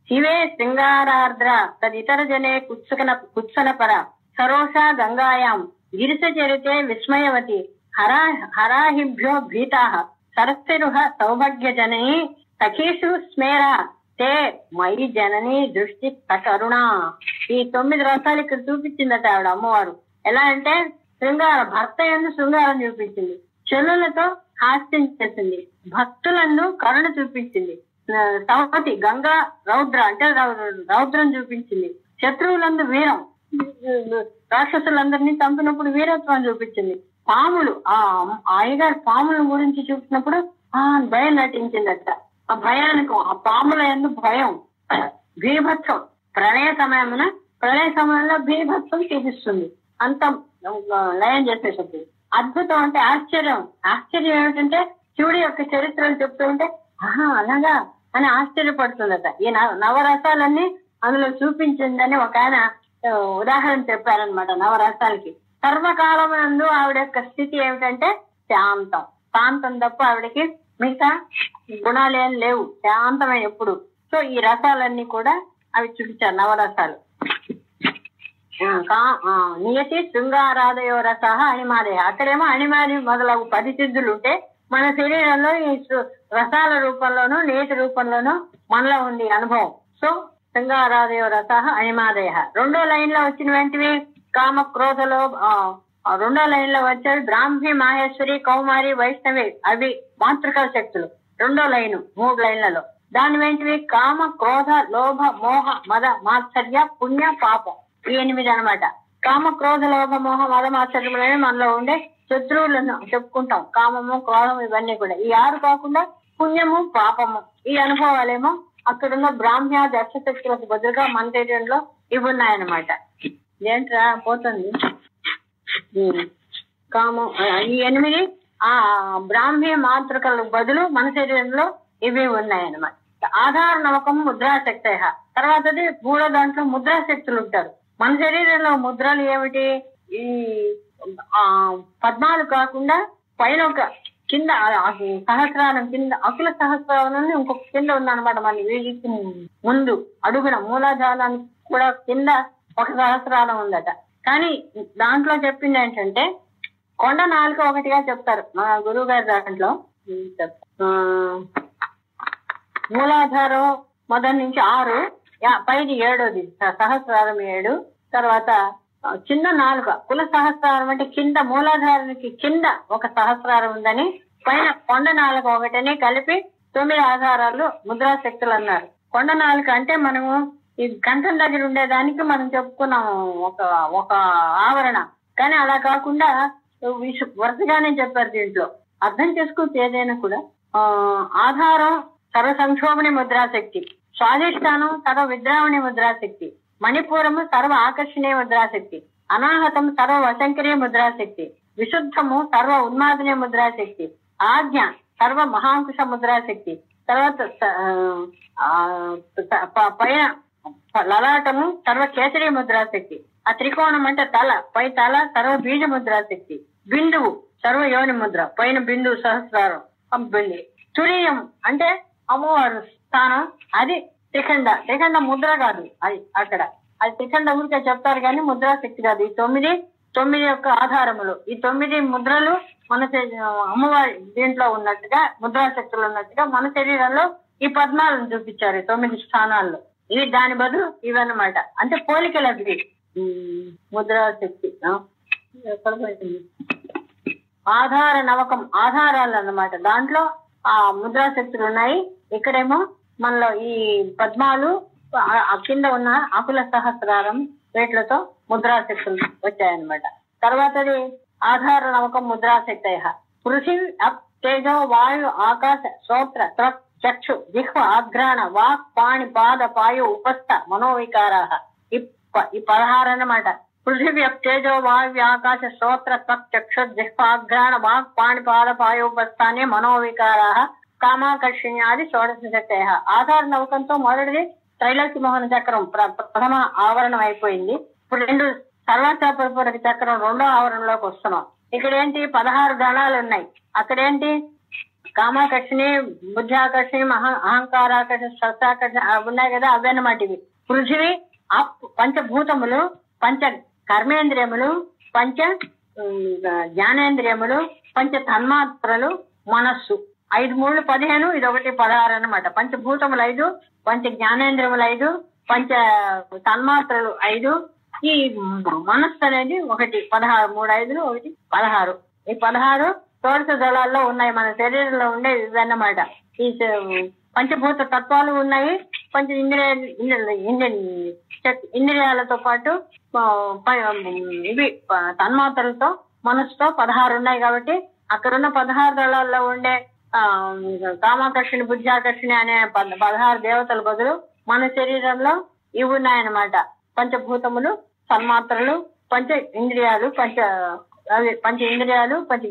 శివే శృంగారార్ద్ర తదితర జనే కుత్సన పర సరోషా గంగాయాం గిరిశ చరితే విస్మయవతి హరాహిభ్యో భీతా సరస్తిరుహ సౌభాగ్య జననీ సఖీషు స్మేర తే మయి జననీ దృష్టి కరుణ. ఈ 9 రసాలు ఇక్కడ చూపించిందట ఆవిడ అమ్మవారు. ఎలా అంటే శృంగారం, భర్త యందు శృంగారం చూపించింది, చెల్లులతో హాస్యం చేసింది, భక్తులను కరుణ చూపించింది, సవతి గంగా రౌద్ర అంటే రౌద్రం చూపించింది, శత్రువులందు వీరం, రాక్షసులందరినీ చంపినప్పుడు వీరత్వం చూపించింది, పాములు ఆ అయ్యగారు పాముల గురించి చూపించినప్పుడు భయం నటించిందట. ఆ భయానికి ఆ పాముల యందు భయం, భీభత్సం, ప్రళయ సమయంలో భీభత్సం చూపిస్తుంది, అంత లయం చేసేటప్పుడు. అద్భుతం అంటే ఆశ్చర్యం ఏమిటంటే శివుడి యొక్క చరిత్రలు చెప్తూ ఉంటే అలాగా అని ఆశ్చర్యపడుతుందట. ఈ నవరసాలన్నీ అందులో చూపించిందని ఒక ఆయన ఉదాహరణ చెప్పారనమాట నవరసాలకి. సర్వకాలం నందు ఆవిడ యొక్క స్థితి ఏమిటంటే శాంతం తప్ప ఆవిడకి మిగతా గుణాలేం లేవు, శాంతమే ఎప్పుడు. సో ఈ రసాలన్నీ కూడా అవి చూపించారు నవరసాలు. నియతి శృంగారాదయో రస అణిమాదయ. అక్కడేమో అణిమాది మొదలగు 10 సిద్ధులు ఉంటే మన శరీరంలో ఈ రసాల రూపంలోనూ నీటి రూపంలోనూ మనలో ఉంది అనుభవం. సో శృంగారాదయో రస అణిమాదయ. 2వ లైన్ లో వచ్చిన వెంటనే కామ క్రోధలో 2వ లైన్ లో వచ్చేవి బ్రాహ్మి మాహేశ్వరి కౌమారి వైష్ణవి, అవి మాతృకా శక్తులు 2వ లైన్ 3 లైన్లలో. దాని వెంటనే కామ క్రోధ లోభ మోహ మద మాత్సర్య పుణ్య పాపం, ఈ 8 అనమాట. కామ క్రోధ లోభ మోహ మద మాత్సర్యములనే మనలో ఉండే శత్రువులను చెప్పుకుంటాం. కామము క్రోధం ఇవన్నీ కూడా. ఈ 6 కాకుండా పుణ్యము పాపము ఈ అనుభవాలేమో అక్కడున్న బ్రాహ్మ్య దర్శశక్తులకు బదులుగా మన శరీరంలో ఇవి ఉన్నాయన్నమాట. ఏంట్రా పోతుంది కామం, ఈ 8 ఆ బ్రాహ్మ్య మాతృకలకు బదులు మన శరీరంలో ఇవి ఉన్నాయన్నమాట. ఆధార నవకం ముద్రాశక్త. తర్వాతది 3వ దాంట్లో ముద్రాశక్తులు ఉంటారు. మన శరీరంలో ముద్రలు ఏమిటి? ఈ పద్మాలు కాకుండా పైన ఒక కింద సహస్రారం కింద అకుల సహస్రారం ఇంకొక కింద ఉందన్నమాట. మన వీడికి ముందు అడుగున మూలాధారానికి కూడా కింద ఒక సహస్రారం ఉందట. కానీ దాంట్లో చెప్పింది ఏంటంటే కొండ 4 ఒకటిగా చెప్తారు మన గురువు గారి దాంట్లో. మూలాధారం మొదటి నుంచి 6, పైది 7ది సహస్రారం 7. తర్వాత చిన్న 4 కుల సహస్రారం అంటే కింద మూలాధారానికి కింద ఒక సహస్రారం ఉందని, పైన కొండ 4 ఒకటని కలిపి 9 ఆధారాలు ముద్రాశక్తులు అన్నారు. కొండ 4 అంటే మనము ఈ కంఠం దగ్గర ఉండేదానికి మనం చెప్పుకున్నాం ఒక ఆవరణ. కానీ అలా కాకుండా వరుసగానే చెప్పారు దీంట్లో. అర్థం చేసుకోవచ్చు ఏదైనా కూడా. ఆధారం సర్వ సంక్షోభణి ముద్రాశక్తి, స్వాధిష్టానం సర్వ విద్రావణి ముద్రాశక్తి, మణిపూరము సర్వ ఆకర్షణీయ ముద్రాశక్తి, అనాహతం సర్వ వశంకరీయ ముద్రాశక్తి, విశుద్ధము సర్వ ఉన్మాదనీయ ముద్రాశక్తి, ఆజ్ఞ సర్వ మహాంకుశ ముద్రాశక్తి, తర్వాత పైన లలాటము సర్వ కేసరి ముద్రాశక్తి, ఆ త్రికోణం అంటే తల, పై తల సర్వ బీజ ముద్రాశక్తి, బిందువు సర్వ యోని ముద్ర, పైన బిందువు సహస్రారం పంపింది. తురీయం అంటే అమ్మవారు స్థానం, అది త్రిఖండ ముద్ర కాదు, అది అక్కడ అది త్రిఖండ ఊరికే చెప్తారు కానీ ముద్రాశక్తి కాదు. ఈ 9 యొక్క ఆధారములు, ఈ 9 ముద్రలు మన అమ్మవారి దీంట్లో ఉన్నట్టుగా ముద్రాశక్తులు ఉన్నట్టుగా మన శరీరంలో ఈ పద్మాలను చూపించారు 9 స్థానాల్లో. ఇవి దాని బదులు ఇవన్నమాట. అంటే పోలికలు అవి. ముద్రాశక్తి ఆధార నవకం ఆధారాలు అన్నమాట. దాంట్లో ఆ ముద్రాశక్తులు ఉన్నాయి. ఇక్కడేమో మనలో ఈ పద్మాలు కింద ఉన్న అకుల సహస్రారం వీటిలతో ముద్రాశక్తులు వచ్చాయన్నమాట. తర్వాతది ఆధార నవకం ముద్రాశక్తయ. పృథివీ అప్ తేజో వాయు ఆకాశ శ్రోత్ర త్వక్ చక్షు జిహ్వ ఆఘ్రాణ వాక్ పాణి పాద పాయు ఉపస్థ మనోవికారా. ఈ 16 అన్నమాట. పృథివీ అప్ తేజో వాయు ఆకాశ శ్రోత్ర త్వక్ చక్షు జిహ్వ ఆఘ్రాణ వాక్ పాణి పాద పాయు ఉపస్థానే మనోవికారా కామాకర్షణ్యాది షోడశక్తయ. ఆధార నవకంతో మొదటిది త్రైలోక్య మోహన చక్రం ప్రథమ ఆవరణం అయిపోయింది. ఇప్పుడు 2 సర్వాచాపూరక చక్రం 2వ ఆవరణలోకి వస్తున్నాం. ఇక్కడ ఏంటి 16 గణాలు ఉన్నాయి. అక్కడేంటి కామాకర్షిణి, బుద్ధ్యాకర్షిణి, అహంకారాకర్షణ, స్వస్థాకర్షణ ఉన్నాయి కదా, అవి అన్నమాట ఇవి. పృథివీ, పంచభూతములు, పంచ కర్మేంద్రియములు, పంచ జ్ఞానేంద్రియములు, పంచ తన్మాత్రలు, మనస్సు. 5 3 15, ఇది 1 16 అన్నమాట. పంచభూతములు 5, పంచ జ్ఞానేంద్రియములు 5, పంచ తన్మాత్రలు 5, ఈ మనస్సు అనేది 1 16, 3 5 1 16. ఈ 16 షోడశ దళాల్లో ఉన్నాయి, మన శరీరంలో ఉండేవి ఇవన్నమాట. ఈ పంచభూత తత్వాలు ఉన్నాయి, పంచ ఇంద్రియాలతో పాటు ఇవి తన్మాత్రలతో మనసుతో 16 ఉన్నాయి. కాబట్టి అక్కడున్న 16 దళాల్లో ఉండే కామాకర్షిణి, బుద్ధ్యాకర్షిణి అనే 16 దేవతల బదులు మన శరీరంలో ఇవి ఉన్నాయన్నమాట. పంచభూతములు, తన్మాత్రలు, పంచ ఇంద్రియాలు, పంచ ఇంద్రియాలు, పంచ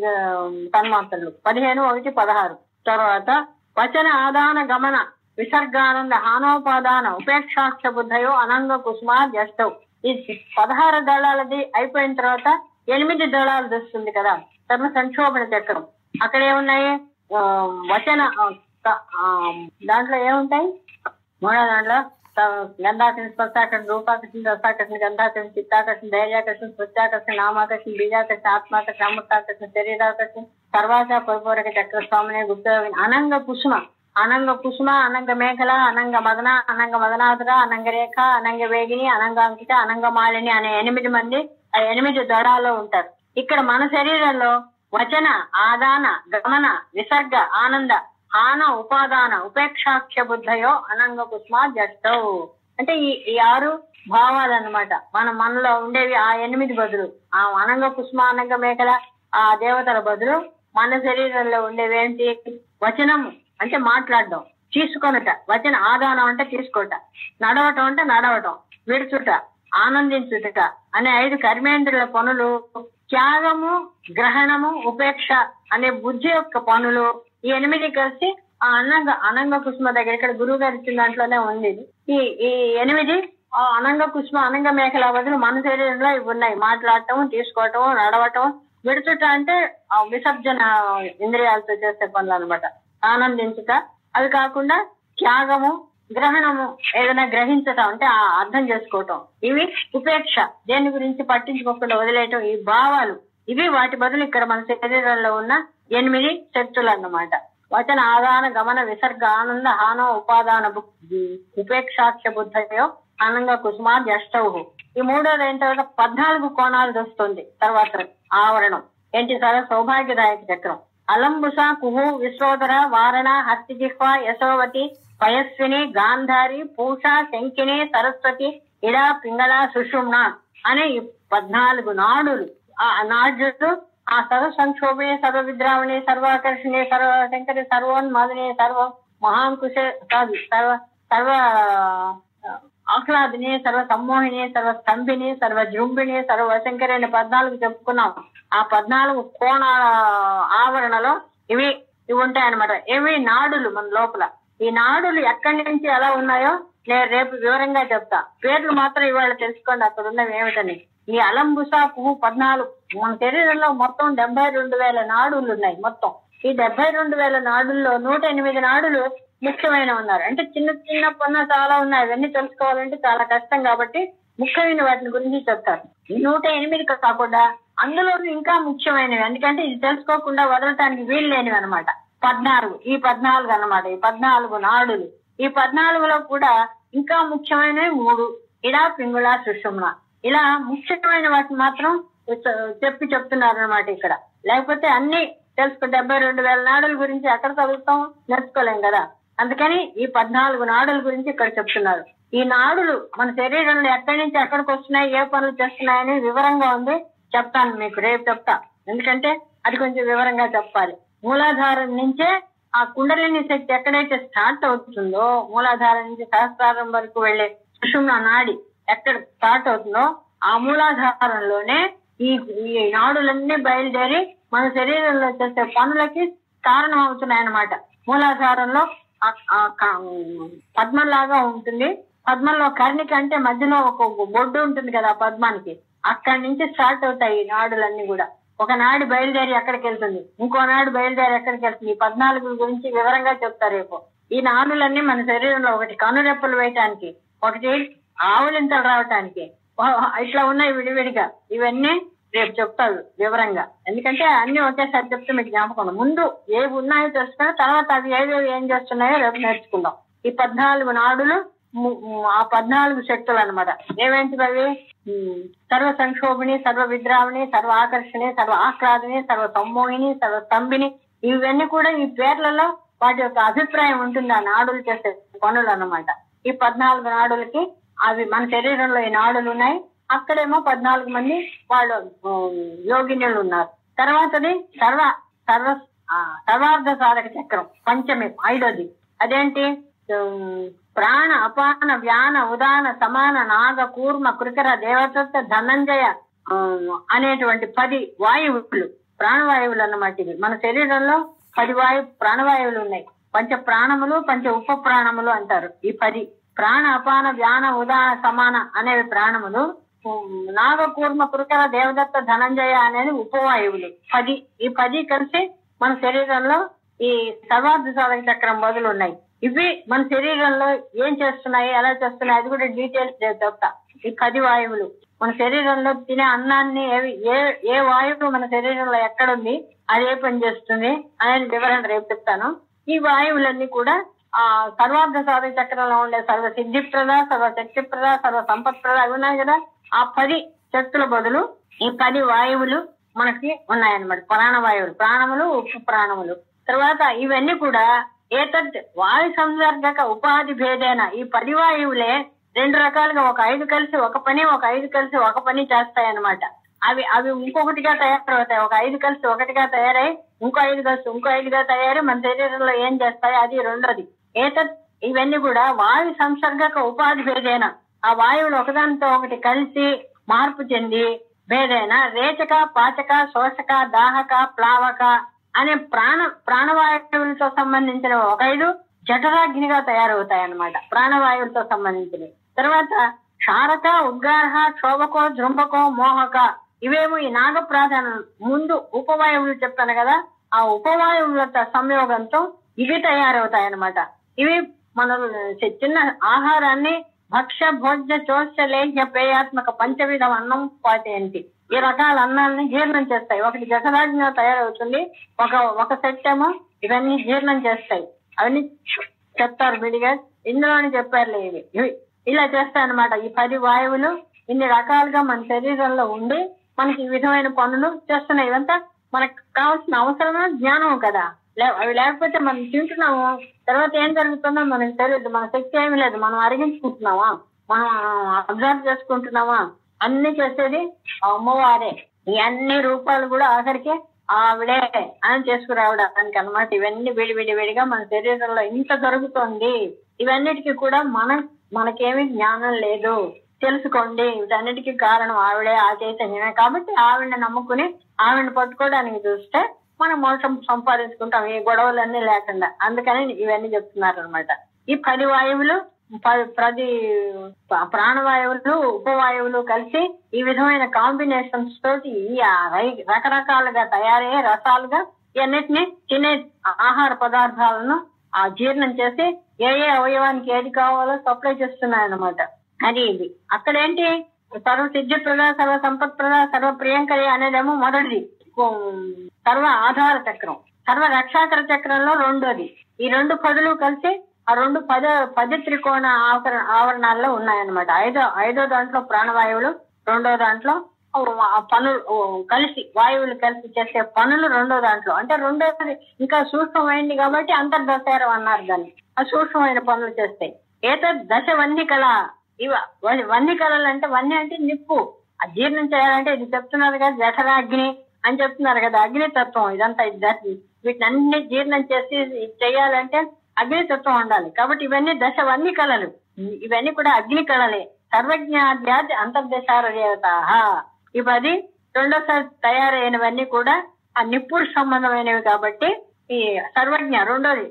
తన్మాత్రలు. 15 1 16. తర్వాత వచన ఆదాన గమన విసర్గానంద హానోపాదాన ఉపేక్షాక్ష బుద్ధయో అనంగ కుసుమా జష్టవ్. ఈ 16 దళాలది అయిపోయిన తర్వాత 8 దళాలు వస్తుంది కదా, ధర్మ సంక్షోభణ చక్రం. అక్కడ ఏమున్నాయి? వచన దాంట్లో ఏముంటాయి? మూడో దాంట్లో గంధాకర్షణ, స్పర్శాకర్షణ, రూపాకర్షణ, రసాకర్షణ, గంధాకర్షణ, చిత్తాకర్షణ, ధైర్యాకర్షణ, స్వచ్ఛాకర్షణ, నామాకర్షణ, బీజాకర్షణ, ఆత్మాకర్షణ, అమృతాకర్షణ, శరీరాకర్షణ, సర్వాస పరిపూరక చక్ర స్వామిని గుప్త అనంగ కుసుమ, అనంగ కుసుమ, అనంగ మేఖల, అనంగ మదన, అనంగ మదనాథుర, అనంగ రేఖ, అనంగ వేగిని, అనంగాంకిత, అనంగ మాలిని అనే 8 మంది 8 దళాల్లో ఉంటారు. ఇక్కడ మన శరీరంలో వచన, ఆదాన, గమన, విసర్గ, ఆనంద, ఆన, ఉపాదాన, ఉపేక్షాక్ష బుద్ధయో అనంగ కుసుమ జష్టవ్. అంటే ఈ 6 భావాలు అన్నమాట. మనలో ఉండేవి ఆ 8 బదులు, ఆ అనంగ కుసుమ, అనంగ మేఖల ఆ దేవతల బదులు మన శరీరంలో ఉండేవి ఏంటి? వచనము అంటే మాట్లాడడం, తీసుకొనట, వచన ఆదానం అంటే తీసుకోట, నడవటం అంటే నడవటం, విడుచుట, ఆనందించుట అనే 5 కర్మేంద్రుల పనులు, త్యాగము, గ్రహణము, ఉపేక్ష అనే బుద్ధి యొక్క పనులు, ఈ 8 కలిసి ఆ అనంగ కుసుమ దగ్గర, ఇక్కడ గురువు గారు ఇచ్చిన దాంట్లోనే ఉంది. ఈ 8 అనంగ కుసుమ, అనంగ మేఖల బదులు మన శరీరంలో ఇవి ఉన్నాయి. మాట్లాడటం, తీసుకోవటం, నడవటం, విడుచుట అంటే విసర్జన ఇంద్రియాలతో చేసే పనులు అనమాట. ఆనందించుట, అవి కాకుండా త్యాగము, గ్రహణము ఏదైనా గ్రహించటం అంటే అర్థం చేసుకోవటం, ఇవి ఉపేక్ష దేని గురించి పట్టించుకోకుండా వదిలేయటం, ఈ భావాలు ఇవి. వాటి బదులు ఇక్కడ మన శరీరంలో ఉన్న 8 శక్తులు అన్నమాట. వచన ఆదాన గమన విసర్గ ఆనంద హానో ఉపాదాన ఉపేక్షాక్ష బుద్ధయో అనంగ కుసుమా జష్టవు. ఈ 3వది అయిన తర్వాత 14 కోణాలు వస్తుంది. తర్వాత ఆవరణం ఏంటి సార్? సౌభాగ్యదాయక చక్రం. అలంబుస, కుహు, విశ్వోదర, వారణ, హస్తిజిహ్వ, యశోవతి, పయస్విని, గాంధారి, పూష, శంకిని, సరస్వతి, ఇడ, పింగళ, సుషుమ్న అనే 14 నాడులు. ఆ నాడులు ఆ సర్వ సంక్షోభిణి, సర్వ విద్రావణి, సర్వాకర్షణి, సర్వ శంకరి, సర్వోన్మాదిని, సర్వ మహాంకుశే కాదు, సర్వ ఆహ్లాదిని, సర్వ సమ్మోహిని, సర్వ స్తంభిని, సర్వ జృంభిణి, సర్వ శంకరి అని 14 చెప్పుకున్నాం. ఆ 14 కోణ ఆవరణలో ఇవి ఉంటాయన్నమాట. ఇవి నాడులు మన లోపల. ఈ నాడులు ఎక్కడి నుంచి ఎలా ఉన్నాయో నేను రేపు వివరంగా చెప్తా. పేర్లు మాత్రం ఇవాళ తెలుసుకోండి అక్కడ ఉన్నవి ఏమిటని. ఈ అలంబుస, పువ్వు 14. మన శరీరంలో మొత్తం 72,000 నాడులు ఉన్నాయి మొత్తం. ఈ 72,000 నాడుల్లో 108 నాడులు ముఖ్యమైన ఉన్నారు. అంటే చిన్న చిన్న పన్న చాలా ఉన్నాయి. అవన్నీ తెలుసుకోవాలంటే చాలా కష్టం కాబట్టి ముఖ్యమైన వాటిని గురించి చెప్తారు. ఈ 108 కాకుండా అందులో ఇంకా ముఖ్యమైనవి, ఎందుకంటే ఇది తెలుసుకోకుండా వదలటానికి వీలు లేనివి అనమాట. 14 ఈ 14 అన్నమాట. ఈ 14 నాడులు. ఈ 14లో కూడా ఇంకా ముఖ్యమైనవి 3: ఇడ, పింగుళ, సుషుమ్న. ఇలా ముఖ్యమైన వాటిని మాత్రం చెప్తున్నారు అనమాట ఇక్కడ. లేకపోతే అన్ని తెలుసుకో 72,000 నాడుల గురించి ఎక్కడ చదువుతాం, నేర్చుకోలేం కదా. అందుకని ఈ 14 నాడుల గురించి ఇక్కడ చెప్తున్నారు. ఈ నాడులు మన శరీరంలో ఎక్కడి నుంచి ఎక్కడికి వస్తున్నాయి, ఏ పనులు చేస్తున్నాయని వివరంగా ఉంది. చెప్తాను మీకు, రేపు చెప్తా. ఎందుకంటే అది కొంచెం వివరంగా చెప్పాలి. మూలాధారం నుంచే ఆ కుండలిని శక్తి ఎక్కడైతే స్టార్ట్ అవుతుందో, మూలాధారం నుంచి సహస్రారం వరకు వెళ్లే సుషుమ్న నాడి ఎక్కడ స్టార్ట్ అవుతుందో ఆ మూలాధారంలోనే ఈ నాడులన్నీ బయలుదేరి మన శరీరంలో చేసే పనులకి కారణం అవుతున్నాయి అన్నమాట. మూలాధారంలో పద్మంలాగా ఉంటుంది. పద్మంలో కర్ణిక అంటే మధ్యలో ఒక బొడ్డు ఉంటుంది కదా పద్మానికి, అక్కడి నుంచి స్టార్ట్ అవుతాయి ఈ నాడులన్నీ కూడా. ఒకనాడు బయలుదేరి ఎక్కడికి వెళ్తుంది, ఇంకోనాడు బయలుదేరి ఎక్కడికి వెళ్తుంది. ఈ 14 గురించి వివరంగా చెప్తారు రేపు. ఈ నాడులన్నీ మన శరీరంలో ఒకటి కనురెప్పలు వేయటానికి, ఒకటి ఆవులింతలు రావటానికి, ఇట్లా ఉన్నాయి విడివిడిగా. ఇవన్నీ రేపు చెప్తారు వివరంగా. ఎందుకంటే అన్ని ఒకేసారి చెప్తే మీకు జ్ఞాపకం. ముందు ఏవి ఉన్నాయో తెలుసుకుని తర్వాత అవి ఏం చేస్తున్నాయో రేపు నేర్చుకుందాం. ఈ 14 నాడులు, ఆ 14 శక్తులు అన్నమాట. ఏమేంటివి అవి? సర్వ సంక్షోభిణి, సర్వ విద్రావిణి, సర్వ ఆకర్షణి, సర్వ ఆహ్లాదిని, సర్వ సమ్మోహిని, సర్వ స్తంభిని. ఇవన్నీ కూడా ఈ పేర్లలో వాటి యొక్క అభిప్రాయం ఉంటుంది, ఆ నాడులు చేసే పనులు అన్నమాట. ఈ 14 నాడులకి అవి మన శరీరంలో ఈ నాడులు ఉన్నాయి. అక్కడేమో 14 మంది వాళ్ళు యోగినులు ఉన్నారు. తర్వాతది సర్వార్థ సాధక చక్రం, పంచమి, 5వది. అదేంటి? ప్రాణ, అపాన, వ్యాన, ఉదాన, సమాన, నాగ, కూర్మ, కృకర, దేవతత్వ, ధనంజయ అనేటువంటి 10 వాయువులు, ప్రాణవాయువులు అన్నమాట. ఇవి మన శరీరంలో 10 ప్రాణవాయువులు ఉన్నాయి. పంచ ప్రాణములు, పంచ ఉప ప్రాణములు అంటారు. ఈ 10 ప్రాణ, అపాన, వ్యాన, ఉదాన, సమాన అనేవి ప్రాణములు. నాగ, కూర్మ, కృకర, దేవదత్త, ధనంజయ అనేది ఉపవాయువులు 10. ఈ 10 కలిసి మన శరీరంలో ఈ సర్వార్థ సాధక చక్రం మొదలు ఉన్నాయి. ఇవి మన శరీరంలో ఏం చేస్తున్నాయి, ఎలా చేస్తున్నాయి, అది కూడా డీటెయిల్స్ చెప్తా. ఈ 10 వాయువులు మన శరీరంలో తినే అన్నాన్ని ఏ వాయువు మన శరీరంలో ఎక్కడుంది, అది ఏ పని చేస్తుంది అనేది వివరణ రేపు చెప్తాను. ఈ వాయువులన్నీ కూడా ఆ సర్వార్థ సాధక చక్రంలో ఉండే సర్వ సిద్ధిప్రద, సర్వ శక్తిప్రద, సర్వ సంపత్ప్రద అవి ఉన్నాయి కదా. ఆ 10 శక్తుల బదులు ఈ 10 వాయువులు మనకి ఉన్నాయన్నమాట. ప్రాణవాయువులు, ప్రాణములు, ఉప ప్రాణములు. తర్వాత ఇవన్నీ కూడా ఏతద్ వాయు సంసర్గక ఉపాధి భేదేన ఈ 10 వాయువులే 2 రకాలుగా, ఒక 5 కలిసి ఒక పని, ఒక 5 కలిసి ఒక పని చేస్తాయన్నమాట. అవి ఇంకొకటిగా తయారవుతాయి. ఒక 5 కలిసి ఒకటిగా తయారై ఇంకో 5 కలిసి ఇంకో 5గా తయారై మన శరీరంలో ఏం చేస్తాయి, అది రెండోది. ఏతద్ ఇవన్నీ కూడా వాయు సంసర్గక ఉపాధి భేదేన ఆ వాయువులు ఒకదానితో ఒకటి కలిసి మార్పు చెంది భేదేన రేచక, పాచక, శోషక, దాహక, ప్లావక అనే ప్రాణవాయువులతో సంబంధించిన ఒక 5 జఠరాగ్నిగా తయారవుతాయి అన్నమాట, ప్రాణవాయువులతో సంబంధించినవి. తర్వాత క్షారక, ఉద్గారహ, క్షోభకో, జృంభకో, మోహక ఇవేమో ఈ నాగ ప్రాధాన్యం. ముందు ఉపవాయువులు చెప్తాను కదా, ఆ ఉపవాయువుల సంయోగంతో ఇవి తయారవుతాయి అన్నమాట. ఇవి మన చిన్న ఆహారాన్ని భక్ష్య, భోజ్య, చోష్య, లేహ్య, పేయాత్మక పంచవిధం అన్నం పాచేయండి. ఈ రకాల అన్నాన్ని జీర్ణం చేస్తాయి. ఒకటి జఠరాగ్నిగా తయారవుతుంది, ఒక సెట్ ఏమో ఇవన్నీ జీర్ణం చేస్తాయి. అవన్నీ చెప్తారు విడిగా, ఇందులోనే చెప్పారులే. ఇవి ఇలా చేస్తాయి అన్నమాట. ఈ 10 వాయువులు ఇన్ని రకాలుగా మన శరీరంలో ఉండి మనకి ఈ విధమైన పనులు చేస్తున్నాయి. ఇవంతా మనకు కావాల్సిన అవసరమైన జ్ఞానం కదా. అవి లేకపోతే మనం తింటున్నాము, తర్వాత ఏం జరుగుతుందో మనకు తెలియదు. మన శక్తి ఏమి లేదు, మనం అరిగించుకుంటున్నావా, మనం అబ్జర్వ్ చేసుకుంటున్నావా, అన్ని చేసేది అమ్మవారే. ఈ అన్ని రూపాలు కూడా ఆఖరికి ఆవిడే అని చేసుకురావడానికి అన్నమాట. ఇవన్నీ విడివిడిగా మన శరీరంలో ఇంత జరుగుతుంది. ఇవన్నిటికీ కూడా మనకేమీ జ్ఞానం లేదు, తెలుసుకోండి. వీటన్నిటికీ కారణం ఆవిడే, ఆ చైతన్యమే. కాబట్టి ఆవిడని నమ్ముకుని ఆవిడని పట్టుకోవడానికి చూస్తే మనం మోసం సంపాదించుకుంటాం, ఈ గొడవలన్నీ లేకుండా. అందుకని ఇవన్నీ చెప్తున్నారు అనమాట. ఈ 10 వాయువులు, 10 ప్రాణవాయువులు, ఉపవాయువులు కలిసి ఈ విధమైన కాంబినేషన్స్ తోటి ఈ రకరకాలుగా తయారయ్యే రసాలుగా ఇవన్నిటిని తినే ఆహార పదార్థాలను జీర్ణం చేసి ఏ అవయవానికి ఏది కావాలో సప్లై చేస్తున్నాయన్నమాట. అది ఇది. అక్కడేంటి సర్వ సిద్ధిప్రద, సర్వ సంపత్ప్రద, సర్వ ప్రియంకరి అనేదేమో మొదటిది. సర్వ ఆధార చక్రం, సర్వ రక్షాకర చక్రంలో రెండోది. ఈ 2 పదులు కలిసి ఆ 10 త్రికోణ ఆవరణాల్లో ఉన్నాయన్నమాట. ఐదో దాంట్లో ప్రాణవాయువులు, 2వ దాంట్లో పనులు కలిసి, వాయువులు కలిసి చేసే పనులు 2వ దాంట్లో. అంటే 2వది ఇంకా సూక్ష్మమైంది కాబట్టి అంతర్దశారం అన్నారు దాన్ని. ఆ సూక్ష్మమైన పనులు చేస్తాయి. దశ వన్నికల. ఇవ వన్నికలలు అంటే, వన్య అంటే నిప్పు. ఆ జీర్ణం చేయాలంటే ఇది చెప్తున్నారు కదా, జఠరాగ్ని అని చెప్తున్నారు కదా, అగ్నితత్వం. ఇదంతా వీటిని జీర్ణం చేసి చేయాలంటే అగ్నితత్వం ఉండాలి. కాబట్టి ఇవన్నీ దశ వన్ని కళలు, ఇవన్నీ కూడా అగ్ని కళలే. సర్వజ్ఞాద్యాది అంతర్దశార దేవత. ఈ 10 రెండోసారి తయారైనవన్నీ కూడా ఆ నిప్పుడు సంబంధమైనవి. కాబట్టి ఈ సర్వజ్ఞ రెండోది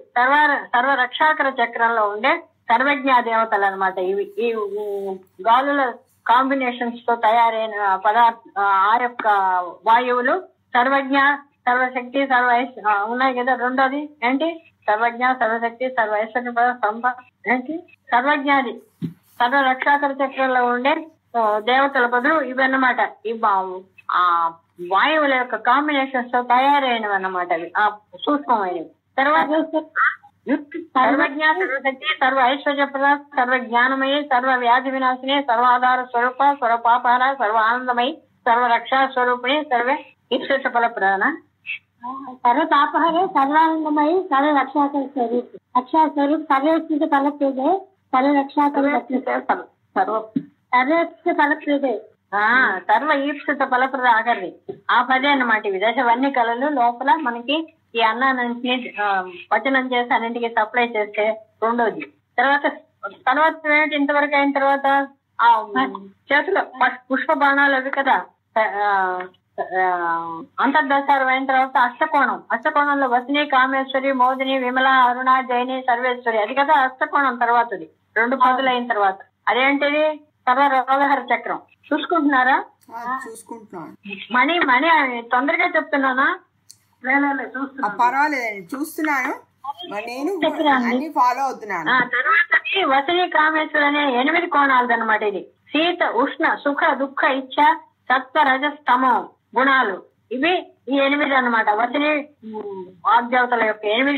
సర్వ రక్షాకర చక్రంలో ఉండే సర్వజ్ఞ దేవతలు అనమాట. ఇవి ఈ గాలుల కాంబినేషన్స్ తో తయారైన ఆ యొక్క వాయువులు సర్వజ్ఞ, సర్వశక్తి, ఉన్నాయి కదా. రెండోది ఏంటి? సర్వజ్ఞ, సర్వశక్తి, సర్వైశ్వర్య సంపద ఏంటి? సర్వజ్ఞాది సర్వ రక్షాకర చక్రంలో ఉండే దేవతల బదులు ఇవన్నమాట. ఈ ఆ వాయువుల యొక్క కాంబినేషన్స్ తో తయారైనవి అన్నమాట. అవి ఆ సూక్ష్మమైనవి. తర్వాత సర్వజ్ఞ, సర్వశక్తి, సర్వ ఐశ్వర్యప్రద, సర్వ జ్ఞానమయి, సర్వ వ్యాధి వినాశిని, సర్వాధార స్వరూప, సర్వ పాపాల, సర్వ ఆనందమయి, సర్వ రక్షా స్వరూపిణి, సర్వే ఈశ్వర ఫల ప్రధాన, సర్వ పాపహరే, సర్వానందమయి, సర్వ రక్షాకర స్వరూప్, రక్షా స్వరూప్, సర్వోత్కృత ఫలప్రదే, సర్వ రక్షాకర సర్వోత్కృత ఫలప్రదే, సర్వ ఈప్సిత ఫలప్రద ఆఖరి. ఆ పదే అన్నమాట. ఇవి దశవన్నీ కళలు లోపల మనకి ఈ అన్నాన్ని పచనం చేసి అన్నింటికి సప్లై చేస్తే రెండోది. తర్వాత ఏంటి? ఇంతవరకు అయిన తర్వాత ఆ చేతిలో పుష్ప బాణాలు అవి కదా. అంతర్దశారం అయిన తర్వాత అష్టకోణంలో వసిని, కామేశ్వరి, మోదిని, విమల, అరుణ, జైని, సర్వేశ్వరి, అది కదా అష్టకోణం. తర్వాతది 2 పదులు అయిన తర్వాత అదేంటిది? సర్వ రోగహర చక్రం. చూసుకుంటున్నారా? చూసుకుంటున్నాను. మణి తొందరగా చెప్తున్నానా? పర్వాలేదండి, చూస్తున్నాను. నేను అన్ని ఫాలో అవుతున్నాను. తర్వాతది వసిని, కామేశ్వరి అనే 8 కోణాలది అనమాట. ఇది శీత, ఉష్ణ, సుఖ, దుఃఖ, ఇచ్ఛ, సత్వ, రజస్తమో గుణాలు. ఇవి ఈ 8 అన్నమాట. వసిని వాగ్దేవతల యొక్క 8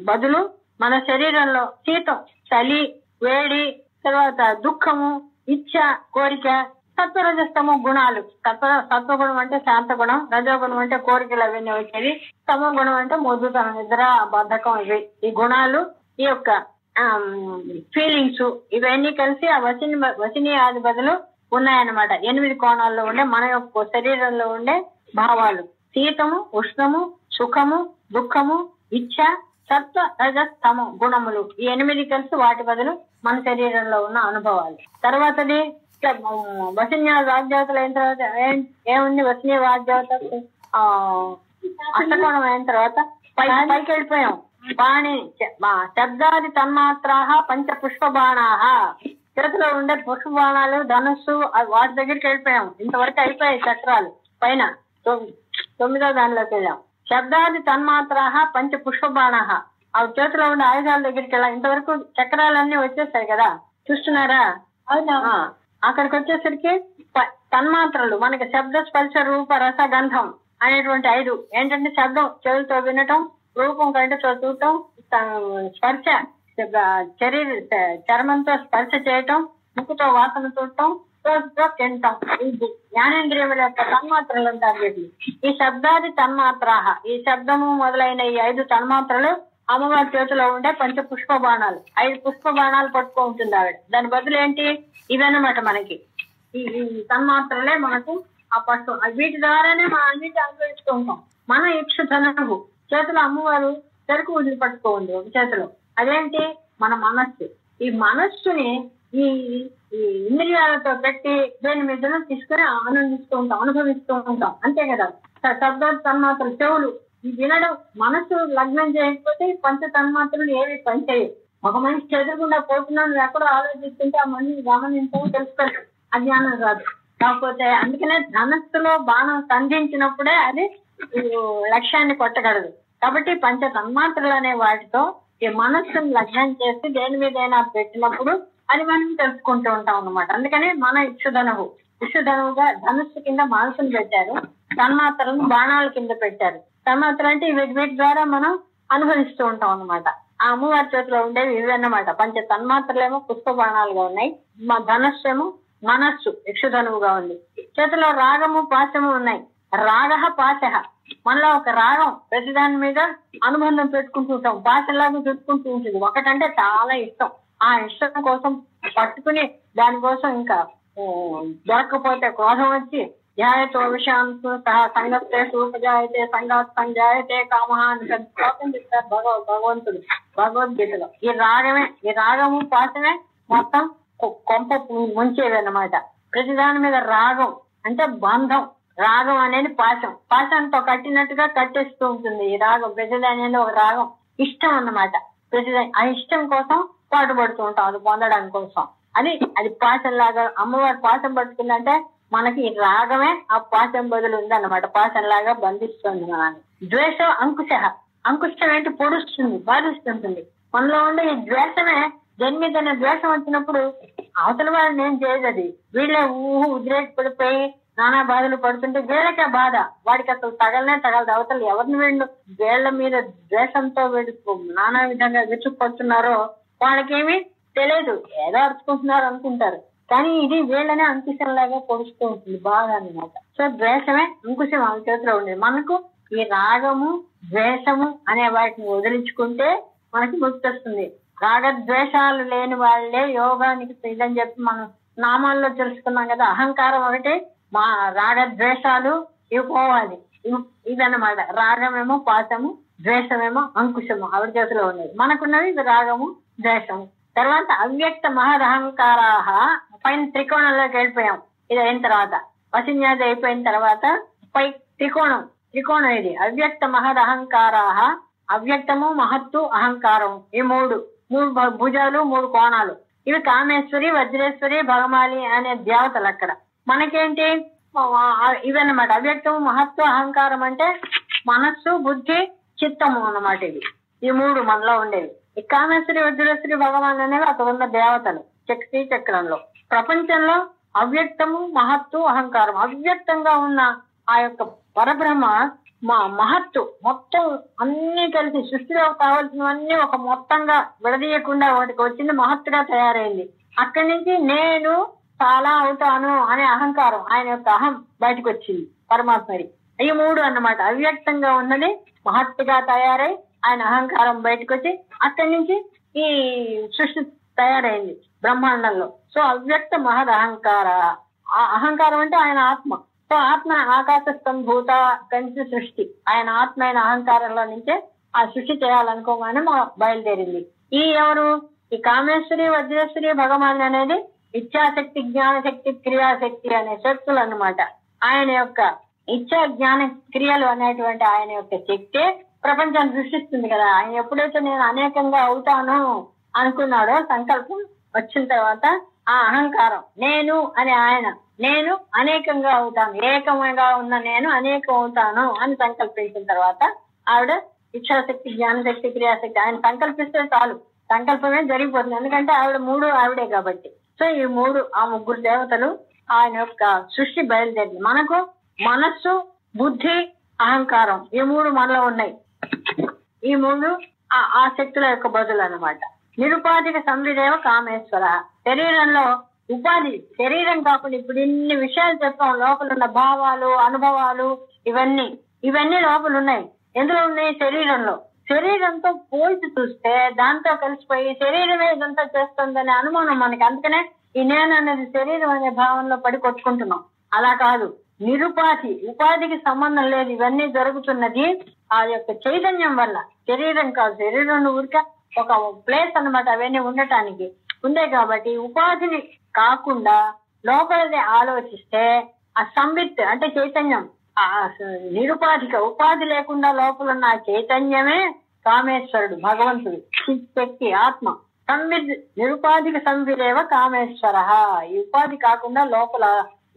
బదులు మన శరీరంలో శీతం, చలి, వేడి, తర్వాత దుఃఖము, ఇచ్ఛ, కోరిక, సత్వరజస్తమో గుణాలు. సత్వగుణం అంటే శాంత గుణం, రజోగుణం అంటే కోరికలు అవన్నీ వచ్చేవి, తమో గుణం అంటే మొద్దుతనం, నిద్ర, బద్ధకం. ఇవి ఈ గుణాలు, ఈ యొక్క ఫీలింగ్స్ ఇవన్నీ కలిసి ఆ వసిని ఆది బదులు ఉన్నాయన్నమాట. 8 కోణాల్లో ఉండే మన యొక్క శరీరంలో ఉండే భావాలు: శీతము, ఉష్ణము, సుఖము, దుఃఖము, ఇచ్ఛ, సత్వ, రజస్తమో గుణములు. ఈ 8 కలిసి వాటి బదులు మన శరీరంలో ఉన్న అనుభవాలు. తర్వాతది వసిన్య వాగ్దేవతలు అయిన తర్వాత ఏముంది? వసిన్య వాగ్దేవత అష్టకోణం అయిన తర్వాత పైకి వెళ్ళిపోయాం. బాణి, శబ్దాది తన్మాత్రాహ పంచ పుష్ప బాణాహ. చేతిలో ఉండే పుష్ప బాణాలు, ధనుస్సు, వాటి దగ్గరికి వెళ్ళిపోయాం. ఇంతవరకు అయిపోయాయి చక్రాలు. పైన 9వ దానిలోకి వెళ్ళాం. శబ్దాది తన్మాత్రాహ పంచ పుష్ప బాణాహ. ఆ చేతిలో ఉండే ఆయుధాల దగ్గరికి వెళ్ళాం. ఇంతవరకు చక్రాలన్నీ వచ్చేసాయి కదా, చూస్తున్నారా? అక్కడికి వచ్చేసరికి తన్మాత్రలు మనకి శబ్ద, స్పర్శ, రూప, రస, గంధం అనేటువంటి 5. ఏంటంటే శబ్దం చెవులతో వినటం, రూపం కంటితో చూడటం, స్పర్శ చర్మంతో స్పర్శ చేయటం, ముక్కుతో వాసన చూడటం, తో తినటం. ఇది జ్ఞానేంద్రియముల యొక్క తన్మాత్రలు అంటారు వీటిని. ఈ శబ్దాది తన్మాత్రాహ, ఈ శబ్దము మొదలైన ఈ 5 తన్మాత్రలు అమ్మవారి చేతిలో ఉండే పంచ పుష్ప బాణాలు. 5 పుష్ప బాణాలు పట్టుకో ఉంటుంది ఆవిడ. దాని బదులు ఏంటి? ఇవన్నమాట మనకి. ఈ తన్మాత్రలే మనకు ఆ పట్టు. వీటి ద్వారానే మనం అన్నిటి అనుభవిస్తూ ఉంటాం. మన ఇక్షుధనువు చేతిలో అమ్మవారు చెరుకు వదిలి పట్టుకోండి ఒక చేతిలో. అదేంటి? మన మనస్సు. ఈ మనస్సుని ఈ ఇంద్రియాలతో పెట్టి దేని మీద తీసుకుని ఆనందిస్తూ ఉంటాం, అనుభవిస్తూ ఉంటాం. అంతే కదా. శబ్ద తన్మాత్రలు, చెవులు వినడం. మనసు లగ్నం చేయకపోతే పంచ తన్మాత్రలు ఏవి పనిచేయవు. ఒక మనిషి చెదురుకుండా పోతున్నాను ఎక్కడో ఆలోచిస్తుంటే ఆ మనిషిని గమనించడం తెలుసుకోలేదు, అజ్ఞానం రాదు. కాకపోతే అందుకనే ధనస్సులో బాణం సంధించినప్పుడే అది లక్ష్యాన్ని కొట్టగలదు. కాబట్టి పంచ తన్మాత్రలు అనే వాటితో ఈ మనస్సును లగ్నం చేసి దేని మీదైనా పెట్టినప్పుడు అది మనం తెలుసుకుంటూ ఉంటాం అన్నమాట. అందుకని మన ఇక్షుధనువుగా ధనుస్సు కింద మనసును పెట్టారు, తన్మాత్రలను బాణాల కింద పెట్టారు. తన్మాత్రలు అంటే వీటి ద్వారా మనం అనుభవిస్తూ ఉంటాం అన్నమాట. ఆ అమ్మవారి చేతిలో ఉండేవి ఇవి అన్నమాట. పంచ తన్మాత్రలేమో పుష్ప బాణాలుగా ఉన్నాయి, మా ధనస్సు ఏమో మనస్సు ఇక్షుధనువుగా ఉంది. చేతిలో రాగము, పాశము ఉన్నాయి. రాగ, పాశ. మనలో ఒక రాగం ప్రతిదాని మీద అనుబంధం పెట్టుకుంటూ ఉంటాం, పాశలాగా పెట్టుకుంటూ ఉంటుంది. ఒకటంటే చాలా ఇష్టం. ఆ ఇష్టం కోసం పట్టుకుని దానికోసం ఇంకా దొరకకపోతే క్రోధం వచ్చి ధ్యాయతో విషయాంతో సహా సంగస్తేషు ఉపజాయతే సంగాత్ సంజాయతే కామహ అని శ్లోకం చెప్తారు భగవంతుడు భగవద్గీతలో. ఈ రాగము పాశమే మొత్తం కొంప ముంచేవి అన్నమాట. ప్రతిదాని మీద రాగం అంటే బంధం. రాగం అనేది పాశంతో కట్టినట్టుగా కట్టేస్తూ ఉంటుంది ఈ రాగం. ప్రతిదాని అనేది ఒక రాగం, ఇష్టం అన్నమాట. ప్రతిదాని ఆ ఇష్టం కోసం పాటుపడుతూ ఉంటాం, అది పొందడం కోసం. అది పాశంలాగా అమ్మవారి పాశం పట్టుకుందంటే మనకి ఈ రాగమే ఆ పాశం బదులు ఉందన్నమాట. పాశం లాగా బంధిస్తుంది మనల్ని. ద్వేషం అంకుశం ఏంటి? పొడుస్తుంది, బాధిస్తుంటుంది. మనలో ఉండే ఈ ద్వేషమే జన్మిదైన ద్వేషం వచ్చినప్పుడు అవతల వాళ్ళు నేను చేయదు, అది వీళ్ళే ఉద్రేకపడిపోయి నానా బాధలు పడుతుంటే వీళ్ళకే బాధ, వాడికి అసలు తగలదు. అవతల ఎవరిని వీళ్ళు వీళ్ళ మీద ద్వేషంతో వీళ్ళు నానా విధంగా విరుచుకుపడుతున్నారో వాళ్ళకేమీ తెలియదు, ఏదో అరుచుకుంటున్నారు అనుకుంటారు. కానీ ఇది వీళ్ళనే అంకుశంలాగా పొడుస్తూ ఉంటుంది బాగా అన్నమాట. సో ద్వేషమే అంకుశం వాళ్ళ చేతిలో ఉండేది. మనకు ఈ రాగము ద్వేషము అనే వాటిని వదిలించుకుంటే మనకి ముక్తి వస్తుంది. రాగద్వేషాలు లేని వాళ్ళే యోగానికి ఇదని చెప్పి మనం నామాల్లో తెలుసుకున్నాం కదా. అహంకారం ఒకటి, మా రాగద్వేషాలు ఇవి పోవాలి. ఇదన్నమాట. రాగమేమో పాశము, ద్వేషమేమో అంకుశము ఆవిడ చేతిలో ఉన్నది. మనకున్నది ఇది రాగము ద్వేషము. తర్వాత అవ్యక్త మహదహంకారాహ, పైన త్రికోణంలోకి వెళ్ళిపోయాం. ఇది అయిన తర్వాత వశిన్యాది అయిపోయిన తర్వాత పై త్రికోణం ఇది అవ్యక్త మహదహంకారాహ. అవ్యక్తము, మహత్తు, అహంకారం, ఈ మూడు భుజాలు, 3 కోణాలు. ఇవి కామేశ్వరి, వజ్రేశ్వరి, భగమాలి అనే దేవతలు. అక్కడ మనకేంటి ఇవన్నమాట. అవ్యక్తము, మహత్తు, అహంకారం అంటే మనస్సు, బుద్ధి, చిత్తము అన్నమాట. ఈ 3 మనలో ఉండేవి. ఈ కామేశ్వరి, వజ్రేశ్వరి, భగవాన్ అనేవి అక్కడ ఉన్న దేవతలు శక్తి చక్రంలో. ప్రపంచంలో అవ్యక్తము, మహత్తు, అహంకారం. అవ్యక్తంగా ఉన్న ఆ యొక్క పరబ్రహ్మ మహత్తు మొత్తం అన్ని కలిసి సృష్టిలో కావాల్సినవన్నీ ఒక మొత్తంగా విడదీయకుండా వాటికి వచ్చింది, మహత్తుగా తయారైంది. అక్కడి నుంచి నేను చాలా అవుతాను అనే అహంకారం, ఆయన యొక్క అహం బయటకు వచ్చింది పరమాత్మది. ఈ 3 అన్నమాట. అవ్యక్తంగా ఉన్నది మహత్తుగా తయారై ఆయన అహంకారం బయటకు వచ్చి అక్కడి నుంచి ఈ సృష్టి తయారైంది బ్రహ్మాండంలో. సో అవ్యక్త మహద్ అహంకార. అహంకారం అంటే ఆయన ఆత్మ. సో ఆత్మ ఆకాశ సంభూత కంచి సృష్టి. ఆయన ఆత్మ అయిన అహంకారంలో నుంచే ఆ సృష్టి చేయాలనుకోగానే బయలుదేరింది. ఎవరు? ఈ కామేశ్వరి, వజ్రేశ్వరి, భగవాన్ అనేది ఇచ్ఛాశక్తి, జ్ఞానశక్తి, క్రియాశక్తి అనే శక్తులు అన్నమాట. ఆయన యొక్క ఇచ్ఛా జ్ఞాన క్రియలు అనేటువంటి ఆయన యొక్క శక్తే ప్రపంచాన్ని సృష్టిస్తుంది కదా. ఆయన ఎప్పుడైతే నేను అనేకంగా అవుతాను అనుకున్నాడో, సంకల్పం వచ్చిన తర్వాత ఆ అహంకారం నేను అనే ఆయన నేను అనేకంగా అవుతాను, ఏకంగా ఉన్న నేను అనేకం అవుతాను అని సంకల్పించిన తర్వాత ఆవిడ ఇచ్ఛాశక్తి, జ్ఞానశక్తి, క్రియాశక్తి ఆయన సంకల్పిస్తే చాలు, సంకల్పమే జరిగిపోతుంది. ఎందుకంటే ఆవిడ 3 ఆవిడే కాబట్టి. సో ఈ 3 ఆ 3 దేవతలు ఆయన యొక్క సృష్టి బయలుదేరింది. మనకు మనస్సు, బుద్ధి, అహంకారం ఈ 3 మనలో ఉన్నాయి. ఈ 3 ఆ శక్తుల యొక్క బదులు అన్నమాట. నిరుపాధిక సంవిదేవ కామేశ్వర. శరీరంలో ఉపాధి, శరీరం కాకుండా ఇప్పుడు ఇన్ని విషయాలు చెప్పాం. లోపల ఉన్న భావాలు, అనుభవాలు ఇవన్నీ లోపల ఉన్నాయి. ఎందులో ఉన్నాయి? శరీరంలో. శరీరంతో పోల్చి చూస్తే దాంతో కలిసిపోయి శరీరమే ఇదంతా చేస్తుందనే అనుమానం మనకి. అందుకనే ఈ నేను అనేది శరీరం అనే భావంలో పడి కొట్టుకుంటున్నాం. అలా కాదు, ఉపాధికి సంబంధం లేదు. ఇవన్నీ జరుగుతున్నది ఆ యొక్క చైతన్యం వల్ల. శరీరం కాదు, శరీరం ఊరిక ఒక ప్లేస్ అన్నమాట అవన్నీ ఉండటానికి ఉండే. కాబట్టి ఉపాధిని కాకుండా లోపలది ఆలోచిస్తే ఆ సంవిత్ అంటే చైతన్యం, నిరుపాధిక ఉపాధి లేకుండా లోపల ఉన్న ఆ చైతన్యమే కామేశ్వరుడు, భగవంతుడు, శక్తి, ఆత్మ. సంవిద్ నిరుపాధిక సంవిదేవ కామేశ్వర. ఈ ఉపాధి కాకుండా లోపల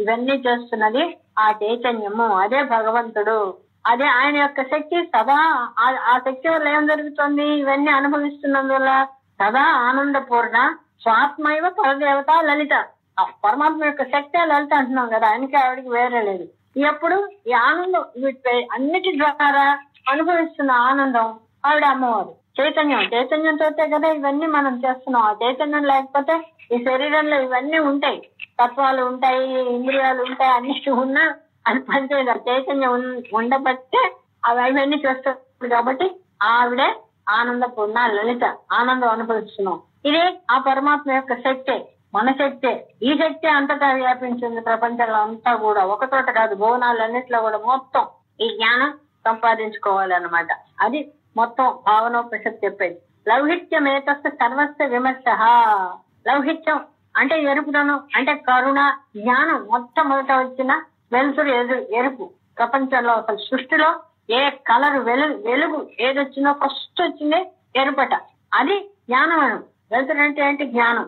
ఇవన్నీ చేస్తున్నది ఆ చైతన్యము, అదే భగవంతుడు, అదే ఆయన యొక్క శక్తి. సదా ఆ శక్తి వల్ల ఏం జరుగుతుంది? ఇవన్నీ అనుభవిస్తున్నందువల్ల సదా ఆనందపూర్ణ స్వాత్మైవ పరదేవత లలిత. పరమాత్మ యొక్క శక్తి లలిత అంటున్నాం కదా, ఆయనకి ఆవిడికి వేరే లేదు. ఎప్పుడు ఈ ఆనందం అన్నిటి ద్వారా అనుభవిస్తున్న ఆనందం ఆవిడ అమ్మవారు. చైతన్యంతో కదా ఇవన్నీ మనం చేస్తున్నాం. ఆ చైతన్యం లేకపోతే ఈ శరీరంలో ఇవన్నీ ఉంటాయి, తత్వాలు ఉంటాయి, ఇంద్రియాలు ఉంటాయి, అన్నిటి ఉన్నా అది పనిచేయదు. చైతన్యం ఉండబట్టే అవన్నీ చేస్తుంది. కాబట్టి ఆవిడే ఆనందపూర్ణ లలిత, ఆనందం అనుభవిస్తున్నాం. ఇది ఆ పరమాత్మ యొక్క శక్తే, మన శక్తే. ఈ శక్తి అంతటా వ్యాపించింది ప్రపంచంలో అంతా కూడా, ఒకచోట కాదు, భువనాలన్నిట్లో కూడా మొత్తం ఈ జ్ఞానం సంపాదించుకోవాలన్నమాట. అది మొత్తం భావనోపనిషత్తు చెప్పేది. లౌహిత్యమేతస్య సర్వస్య విమర్శ. లౌహిత్యం అంటే ఎరుపుదనం, అంటే కరుణ, జ్ఞానం. మొట్టమొదట వచ్చిన వెలుతురు ఎరుపు. ప్రపంచంలో అసలు సృష్టిలో ఏ కలర్ వెలుగు ఏదొచ్చిందో ఫస్ట్ వచ్చింది ఎరుపట. అది జ్ఞానం. వెలుతురు అంటే ఏంటి? జ్ఞానం.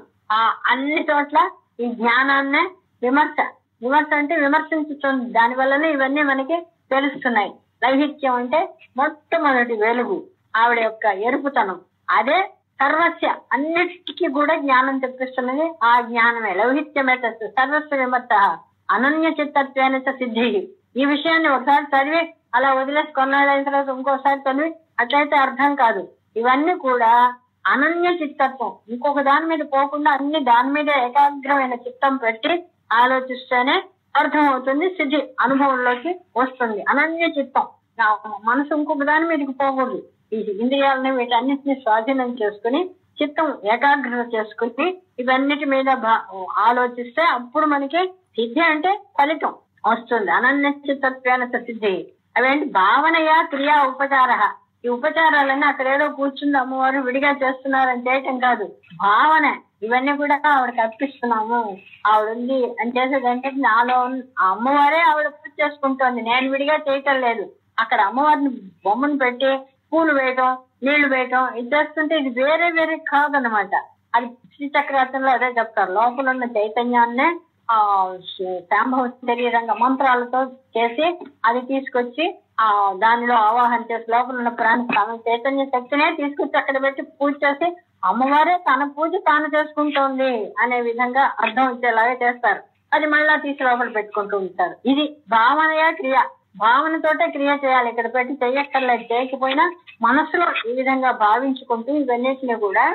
అన్ని చోట్ల ఈ జ్ఞానాన్నే విమర్శ, విమర్శ అంటే విమర్శించుతుంది, దాని వల్లనే ఇవన్నీ మనకి తెలుస్తున్నాయి. లౌహిత్యం అంటే మొట్టమొదటి వెలుగు, ఆవిడ యొక్క ఎరుపుతనం. అదే సర్వస్య, అన్నిటికీ కూడా జ్ఞానం తెప్పిస్తున్నది ఆ జ్ఞానమే. లౌహిత్యమే సర్వస్వ విమర్శ అనన్య చిత్తత్వేన సిద్ధి. ఈ విషయాన్ని ఒకసారి చదివి అలా వదిలేసి కొన్నాళ్ళైన తర్వాత ఇంకోసారి చదివి అట్లయితే అర్థం కాదు. ఇవన్నీ కూడా అనన్య చిత్తత్వం, ఇంకొక దాని మీద పోకుండా అన్ని దాని మీద ఏకాగ్రమైన చిత్తం పెట్టి ఆలోచిస్తేనే అర్థం అవుతుంది, సిద్ధి అనుభవంలోకి వస్తుంది. అనన్య చిత్తం, మనసు ఇంకొక దాని మీదకి పోకూడదు. ఈ ఇంద్రియాలని వీటన్నిటిని స్వాధీనం చేసుకుని చిత్తం ఏకాగ్రత చేసుకుని ఇవన్నిటి మీద ఆలోచిస్తే అప్పుడు మనకి సిద్ధి అంటే ఫలితం వస్తుంది. అనన్య చిత్తత్వేన సిద్ధి. అవేంటి? భావనయా క్రియా ఉపచార. ఈ ఉపచారాలన్నీ అక్కడ ఏదో కూర్చుంది అమ్మవారు విడిగా చేస్తున్నారని చేయటం కాదు, భావన. ఇవన్నీ కూడా ఆవిడకి అర్పిస్తున్నాము, ఆవిడ ఉంది అని చేసేదంటే నాలో అమ్మవారే ఆవిడ పూజ చేసుకుంటోంది, నేను విడిగా చేయటం లేదు. అక్కడ అమ్మవారిని బొమ్మను పెట్టి పూలు వేయటం, నీళ్లు వేయటం ఇది చేస్తుంటే ఇది వేరే వేరే కాదనమాట. అది శ్రీచక్రార్థంలో అదే చెప్తారు, లోపల ఉన్న చైతన్యాన్నే శాంభవ శరీరంగా మంత్రాలతో చేసి అది తీసుకొచ్చి దానిలో ఆవాహన చేసి లోపల ఉన్న ప్రాణ చైతన్య శక్తినే తీసుకొచ్చి అక్కడ పెట్టి పూజ చేసి అమ్మవారే తన పూజ తాను చేసుకుంటోంది అనే విధంగా అర్థం వచ్చేలాగా చేస్తారు. అది మళ్ళా తీసి లోపల పెట్టుకుంటూ ఉంటారు. ఇది భావనయా క్రియ, భావనతోటే క్రియ చేయాలి, ఇక్కడ పెట్టి చెయ్యక్కర్లేదు. చేయకపోయినా మనసులో ఈ విధంగా భావించుకుంటూ ఇవన్నిటిని కూడా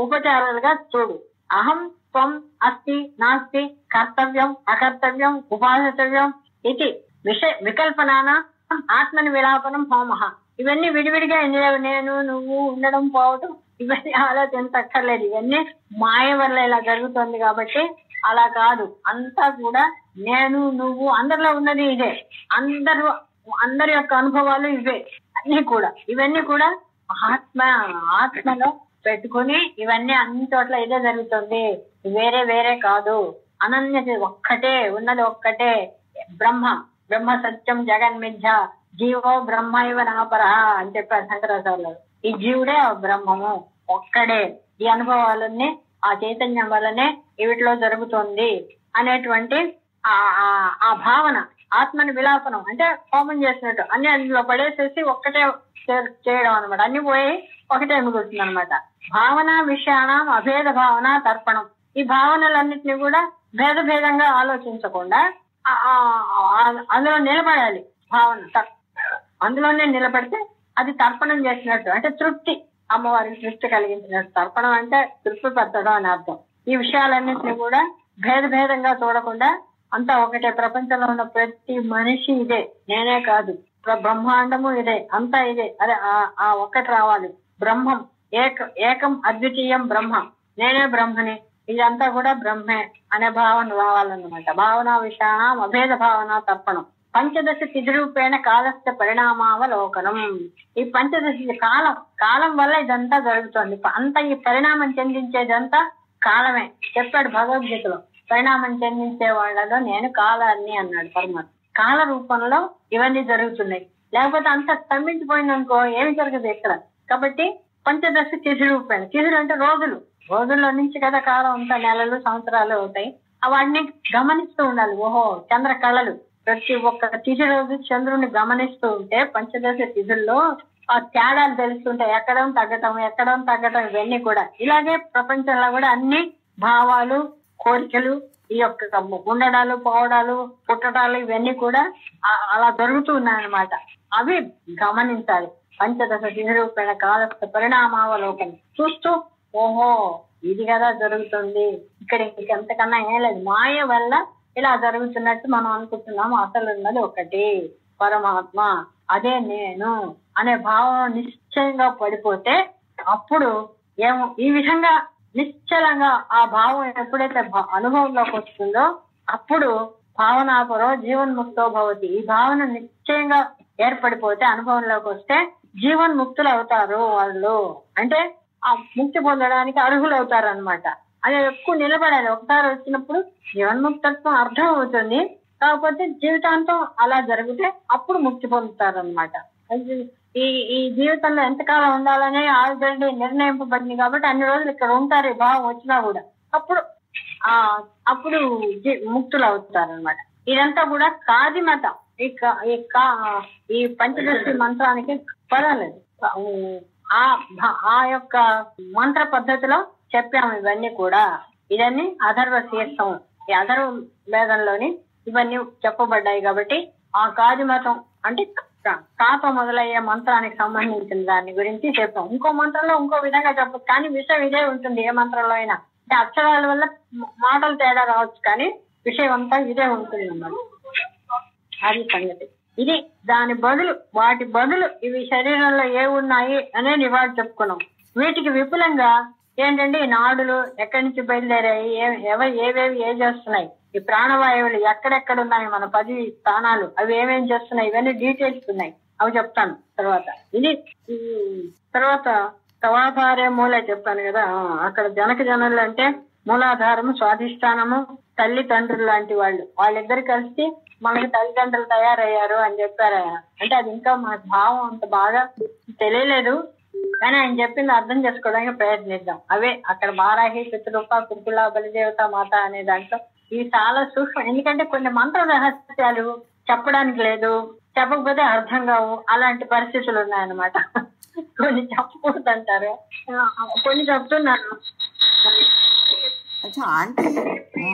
ఉపచారాలుగా చూడు. అహం త్వం అస్తి నాస్తి కర్తవ్యం అకర్తవ్యం ఉపాసితవ్యం ఇది వికల్పనాన ఆత్మని విలాపనం హోమః. ఇవన్నీ విడివిడిగా నేను నువ్వు ఉండడం పోవటం ఇవన్నీ ఆలోచించక్కర్లేదు. ఇవన్నీ మాయ వల్ల ఇలా జరుగుతుంది కాబట్టి అలా కాదు, అంతా కూడా నేను నువ్వు అందరిలో ఉన్నది ఇదే, అందరి యొక్క అనుభవాలు ఇవే అన్ని కూడా. ఇవన్నీ కూడా ఆత్మలో పెట్టుకుని ఇవన్నీ అన్ని చోట్ల ఇదే జరుగుతుంది, వేరే వేరే కాదు. అనన్య ఒక్కటే ఉన్నది, ఒక్కటే బ్రహ్మ సత్యం జగన్మిథ్య జీవో బ్రహ్మ ఇవ నాపరః అని చెప్పారు శంకరాచార్యులు. ఈ జీవుడే బ్రహ్మము, ఒక్కడే. ఈ అనుభవాలన్నీ ఆ చైతన్యం వల్లనే వీటిలో జరుగుతుంది అనేటువంటి ఆ భావన. ఆత్మని విలాపనం అంటే హోమం చేసినట్టు అన్ని అందులో పడేసేసి ఒక్కటే చేయడం అనమాట. అన్ని పోయి ఒకటే మిగులుతుంది అనమాట. భావన విషయానం అభేద భావన తర్పణం. ఈ భావనలన్నింటినీ కూడా భేదంగా ఆలోచించకుండా అందులో నిలబడాలి. భావన అందులోనే నిలబడితే అది తర్పణం చేసినట్టు, అంటే తృప్తి, అమ్మవారికి తృప్తి కలిగించినట్టు. తర్పణం అంటే తృప్తి పరచడం అని అర్థం. ఈ విషయాలన్నింటినీ కూడా భేదంగా చూడకుండా అంతా ఒకటే. ప్రపంచంలో ఉన్న ప్రతి మనిషి ఇదే, నేనే కాదు, బ్రహ్మాండము ఇదే, అంతా ఇదే. అదే ఆ ఒక్కటి రావాలి. బ్రహ్మం ఏకం అద్వితీయం బ్రహ్మ, నేనే బ్రహ్మని, ఇదంతా కూడా బ్రహ్మే అనే భావన రావాలన్నమాట. భావన విషయానం అభేద భావన తర్పణం. పంచదశ తిథిరూపేణ కాలస్థ పరిణామావలోకనం. ఈ పంచదశ కాలం వల్ల ఇదంతా జరుగుతుంది. అంతా ఈ పరిణామం చెందించేదంతా కాలమే. చెప్పాడు భగవద్గీతలో, పరిణామం చెందించే వాళ్ళలో నేను కాలాన్ని అన్నాడు పరమాత్మ. కాల రూపంలో ఇవన్నీ జరుగుతున్నాయి. లేకపోతే అంత స్తంభించిపోయిందనుకో ఏమి జరగదు ఇక్కడ. కాబట్టి పంచదశ తిథి రూపేణ, తిథులు అంటే రోజుల్లో నుంచి కదా కాలం అంతా నెలలు సంవత్సరాలు అవుతాయి. వాటిని గమనిస్తూ ఉండాలి. ఓహో చంద్ర కళలు, ప్రతి ఒక్క తిథి రోజు చంద్రుని గమనిస్తూ ఉంటే పంచదశ తిథుల్లో ఆ తేడాలు తెలుస్తుంటాయి. ఎక్కడం తగ్గటం ఇవన్నీ కూడా. ఇలాగే ప్రపంచంలో కూడా అన్ని భావాలు, కోరికలు, ఈ యొక్క ఉండడాలు, పోవడాలు, పుట్టడాలు ఇవన్నీ కూడా అలా జరుగుతూ ఉన్నాయన్నమాట. అవి గమనించాలి. పంచదశ తిథి రూపేణ కాలస్థ పరిణామావలోకనం చూస్తూ ఓహో ఇది కదా జరుగుతుంది, ఇక్కడ ఇంకెంతకన్నా ఏం లేదు, మాయ వల్ల ఇలా జరుగుతున్నట్టు మనం అనుకుంటున్నాము. అసలు ఉన్నది ఒకటి పరమాత్మ, అదే నేను అనే భావం నిశ్చయంగా పడిపోతే అప్పుడు ఏమో ఈ విధంగా నిశ్చలంగా ఆ భావం ఎప్పుడైతే అనుభవంలోకి వస్తుందో అప్పుడు భావనాపరో జీవన్ముక్తో భవతి. ఈ భావన నిశ్చయంగా ఏర్పడిపోతే అనుభవంలోకి వస్తే జీవన్ముక్తులు అవుతారు వాళ్ళు. అంటే ఆ ముక్తి పొందడానికి అర్హులు అవుతారు అనమాట. అది ఎక్కువ నిలబడాలి. ఒకసారి వచ్చినప్పుడు జీవన్ముక్తత్వం అర్థం అవుతుంది. కాకపోతే జీవితాంతం అలా జరిగితే అప్పుడు ముక్తి పొందుతారు అనమాట. ఈ జీవితంలో ఎంతకాలం ఉండాలని ఆల్రెడీ నిర్ణయింపబడింది కాబట్టి అన్ని రోజులు ఇక్కడ ఉంటారు ఈ భావం వచ్చినా కూడా. అప్పుడు అప్పుడు ముక్తులు అవుతారనమాట. ఇదంతా కూడా కాది మతం. ఈ పంచదశి మంత్రానికి పర్వాలేదు, ఆ యొక్క మంత్ర పద్ధతిలో చెప్పాము ఇవన్నీ కూడా. ఇవన్నీ అథర్వ శీర్షం, ఈ అథర్వ వేదంలోని ఇవన్నీ చెప్పబడ్డాయి. కాబట్టి ఆ కాది మతం అంటే కాతో మొదలయ్యే మంత్రానికి సంబంధించిన దాని గురించి చెప్పాం. ఇంకో మంత్రంలో ఇంకో విధంగా చెప్పచ్చు, కానీ విషయం ఇదే ఉంటుంది ఏ మంత్రంలో అయినా. అంటే అక్షరాల వల్ల మాటలు తేడా రావచ్చు, కానీ విషయం అంతా ఇదే ఉంటుంది అన్నమాట. అది సంగతి. ఇది దాని బదులు, వాటి బదులు ఇవి శరీరంలో ఏ ఉన్నాయి అనేది ఇవాళ చెప్పుకున్నాం. వీటికి విపులంగా ఏంటంటే ఈ నాడులు ఎక్కడి నుంచి బయలుదేరాయి, ఏవేవి ఏం చేస్తున్నాయి, ఈ ప్రాణవాయువులు ఎక్కడెక్కడ ఉన్నాయి, మన 10 స్థానాలు అవి ఏమేం చేస్తున్నాయి, ఇవన్నీ డీటెయిల్స్ ఉన్నాయి, అవి చెప్తాను తర్వాత. ఇది తర్వాత తవాధారే మూలే చెప్పాను కదా. అక్కడ జనక జనులు అంటే మూలాధారము, స్వాధిష్టానము, తల్లిదండ్రులు లాంటి వాళ్ళిద్దరు కలిసి మనకి తల్లిదండ్రులు తయారయ్యారు అని చెప్పారు ఆయన. అంటే అది ఇంకా మన భావం అంత బాగా తెలియలేదు, కానీ ఆయన చెప్పింది అర్థం చేసుకోవడానికి ప్రయత్నిద్దాం. అవే అక్కడ బారాహి, పితృరూప, కుర్కుల, బలిదేవత, మాత అనే దాంట్లో ఇవి చాలా సూక్ష్మం. ఎందుకంటే కొన్ని మంత్ర రహస్యాలు చెప్పడానికి లేదు, చెప్పకపోతే అర్థం కావు, అలాంటి పరిస్థితులు ఉన్నాయన్నమాట. కొన్ని చెప్పకూడదు అంటారు, కొన్ని చెప్తున్నాను.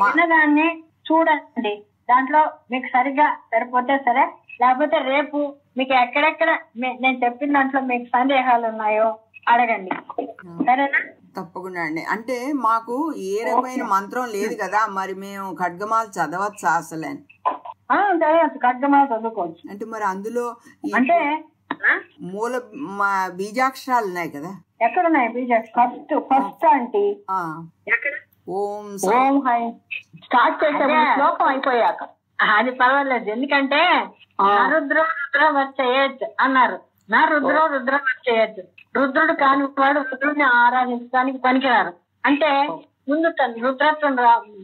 విన్నదాన్ని చూడండి, దాంట్లో మీకు సరిగ్గా సరిపోతే సరే, లేకపోతే రేపు మీకు ఎక్కడెక్కడ నేను చెప్పిన దాంట్లో మీకు సందేహాలు ఉన్నాయో అడగండి, సరేనా? తప్పకుండా అండి. అంటే మాకు ఏ రకమైన మంత్రం లేదు కదా, మరి మేము ఖడ్గమాలు చదవచ్చా అసలు? చదవచ్చు, ఖడ్గమాలు చదువుకోవచ్చు. అంటే మరి అందులో అంటే మూల బీజాక్షరాలు ఉన్నాయి కదా, ఎక్కడున్నాయి బీజాక్షరాలు? ఫస్ట్ అంటే ఎక్కడ? ఓం ఓం హై స్టార్ట్ చేసే శ్లోకం అయిపోయాక అది పర్వాలేదు. ఎందుకంటే రుద్రో రుద్ర వచ్చేయచ్చు అన్నారు, నా రుద్రో రుద్ర వచ్చేయచ్చు. రుద్రుడు కాని వాడు రుద్రుడిని ఆరాధించడానికి పనికిరారు. అంటే ముందు రుద్రత్వం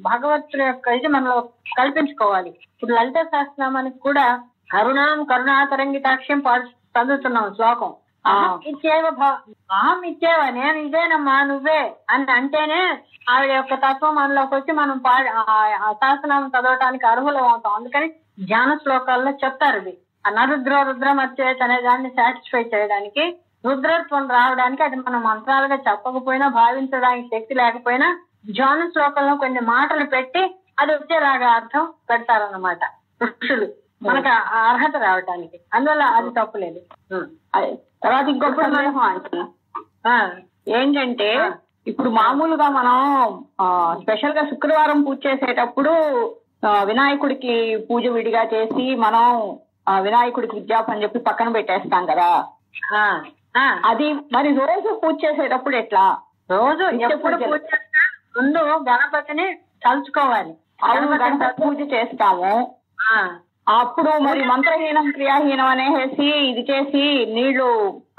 భగవంతుడి యొక్క ఇది మనలో కల్పించుకోవాలి. ఇప్పుడు లలిత సహస్రనామానికి కూడా కరుణాం కరుణాతరంగితాక్ష్యం చదువుతున్నాం శ్లోకం. అహం ఇచ్చేవ నేను ఇదేనమ్మా నువ్వే అని అంటేనే ఆవిడ యొక్క తత్వం మనలోకి వచ్చి మనం సహస్రనామం చదవటానికి అర్హులం అవుతాం. అందుకని ధ్యాన శ్లోకాల్లో చెప్తారు ఇది. నరుద్రో రుద్రం వచ్చేది అనే దాన్ని సాటిస్ఫై చేయడానికి, రుద్రత్వం రావడానికి, అది మనం మంత్రాలుగా చెప్పకపోయినా భావించడానికి శక్తి లేకపోయినా ధ్యాన శ్లోకంలో కొన్ని మాటలు పెట్టి అది వచ్చేలాగా అర్థం పెడతారన్నమాట ఋషులు, మనకు అర్హత రావటానికి. అందువల్ల అది తప్పులేదు. తర్వాత ఇంకొక ఏంటంటే ఇప్పుడు మామూలుగా మనం స్పెషల్ గా శుక్రవారం పూజ చేసేటప్పుడు వినాయకుడికి పూజ విడిగా చేసి మనం వినాయకుడికి విద్యాపం అని చెప్పి పక్కన పెట్టేస్తాం కదా. అది మరి రోజు పూజ చేసేటప్పుడు ఎట్లా? రోజు ఎప్పుడు పూజ చేస్తా ముందు గణపతిని తలుచుకోవాలి. అవును, గణపతి పూజ చేస్తాము. అప్పుడు మరి మంత్రహీనం క్రియాహీనం అనేసి ఇది చేసి నీళ్లు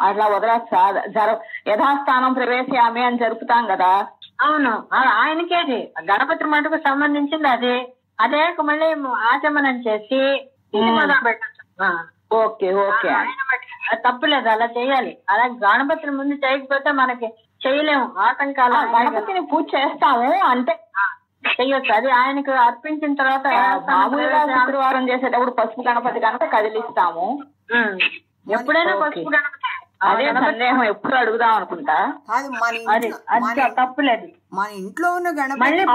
అట్లా వదలచ్చా? యథాస్థానం ప్రవేశామి అని జరుపుతాం కదా. అవును, ఆయనకేది గణపతి మటుకు సంబంధించింది అదే మళ్ళీ ఆచమనం చేసి మొదలు పెట్టచ్చు. ఓకే ఓకే, తప్పులేదు, అలా చేయాలి. అలా గణపతిని ముందు చేయకపోతే మనకి చేయలేము, ఆటంకాలు. గణపతిని పూజ చేస్తాము అంటే చెయ్యొచ్చు, అది ఆయనకు అర్పించిన తర్వాత. మామూలుగా శుక్రవారం చేసేటప్పుడు పసుపు గణపతి కనుక కదిలిస్తాము. ఎప్పుడైనా పసుపు గణపతి. అదే సందేహం ఎప్పుడు అడుగుదాం అనుకుంటా. తప్పులేదు, మన ఇంట్లో ఉన్న గణపతి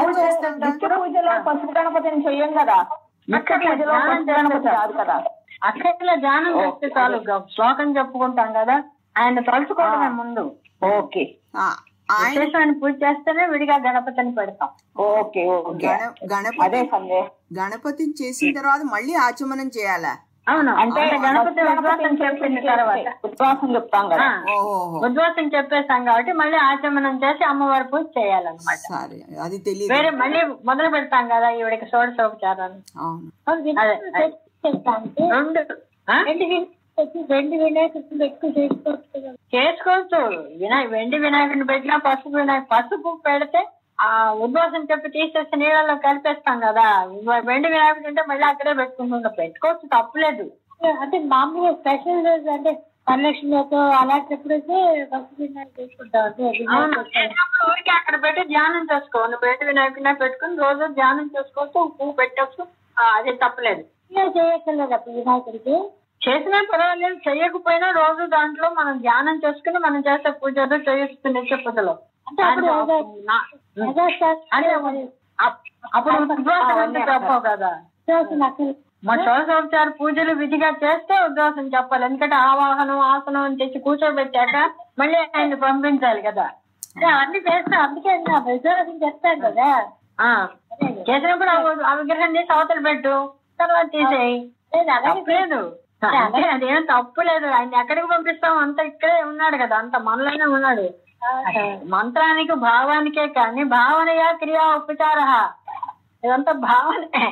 పూజలో పసుపు గణపతిని చెయ్యం కదా, పూజలో పసుపు గణపతి రాదు కదా. అక్కడ ధ్యానం చేస్తే చాలు, శ్లోకం చెప్పుకుంటాం కదా, ఆయన తలుచుకోవడమే ముందు. ఓకే, ఆయన పూజ చేస్తేనే విడిగా గణపతిని పెడతాం. ఓకే ఓకే, గణపతిని చేసిన తర్వాత మళ్ళీ ఆచమనం చేయాలా? అవును, అంటే గణపతి ఉద్వాసం చెప్పిన తర్వాత ఉద్వాసం చెప్తాం కదా. ఉద్వాసం చెప్పేస్తాం కాబట్టి మళ్ళీ ఆచమనం చేసి అమ్మవారి పూజ చేయాలన్నమాట. అది తెలియదు, వేరే మళ్ళీ మొదలు పెడతాం కదా ఈవిడికి షోడశోపచారాలు. వెండి వినాయకుడిని ఎక్కువ చేసుకోవచ్చు. వెండి వినాయకుడిని పెట్టినా పసుపు పెడితే ఆ ఉద్వాసం చెప్పి తీసేసి నీళ్ళలో కలిపేస్తాం కదా. వెండి వినాయకుడు అంటే మళ్ళీ అక్కడే పెట్టుకోవచ్చు, తప్పులేదు. అంటే మామూలుగా స్పెషల్ రోజు అంటే వరలక్ష్మితో అలాంటప్పుడైతే ఫస్ట్ వినాయకుడు చేసుకుంటాం. ఊరికి అక్కడ పెట్టి ధ్యానం చేసుకో. నువ్వు బయట వినాయకుడిని పెట్టుకుని రోజు ధ్యానం చేసుకోవచ్చు, పువ్వు పెట్టచ్చు, అది తప్పలేదు. చేయక్కర్లేదు అప్పుడు వినాయకుడికి. చేసినా పర్వాలేదు, చెయ్యకపోయినా రోజు దాంట్లో మనం ధ్యానం చేసుకుని మనం చేసే పూజలు చేయొచ్చు నిత్య పూజలో. అంటే అప్పుడు చెప్పావు కదా, మా షోడశోపచార పూజలు విధిగా చేస్తే ఉద్వాసం చెప్పాలి. ఎందుకంటే ఆవాహనం ఆసనం అని తెచ్చి కూర్చోబెట్టాక మళ్ళీ ఆయన్ని పంపించాలి కదా. అన్ని చేస్తాం, అందుకే ఉద్వాసం చేస్తాం కదా. చేసినప్పుడు ఆ విగ్రహం తీసి అవతలు పెట్టు, తర్వాత తీసేయి. లేదు అంటే అదేం తప్పు లేదు. ఆయన ఎక్కడికి పంపిస్తాం, అంత ఇక్కడే ఉన్నాడు కదా, అంత మనలోనే ఉన్నాడు. మంత్రానికి భావానికే కానీ భావనయా క్రియా ఉపచార, ఇదంతా భావనే.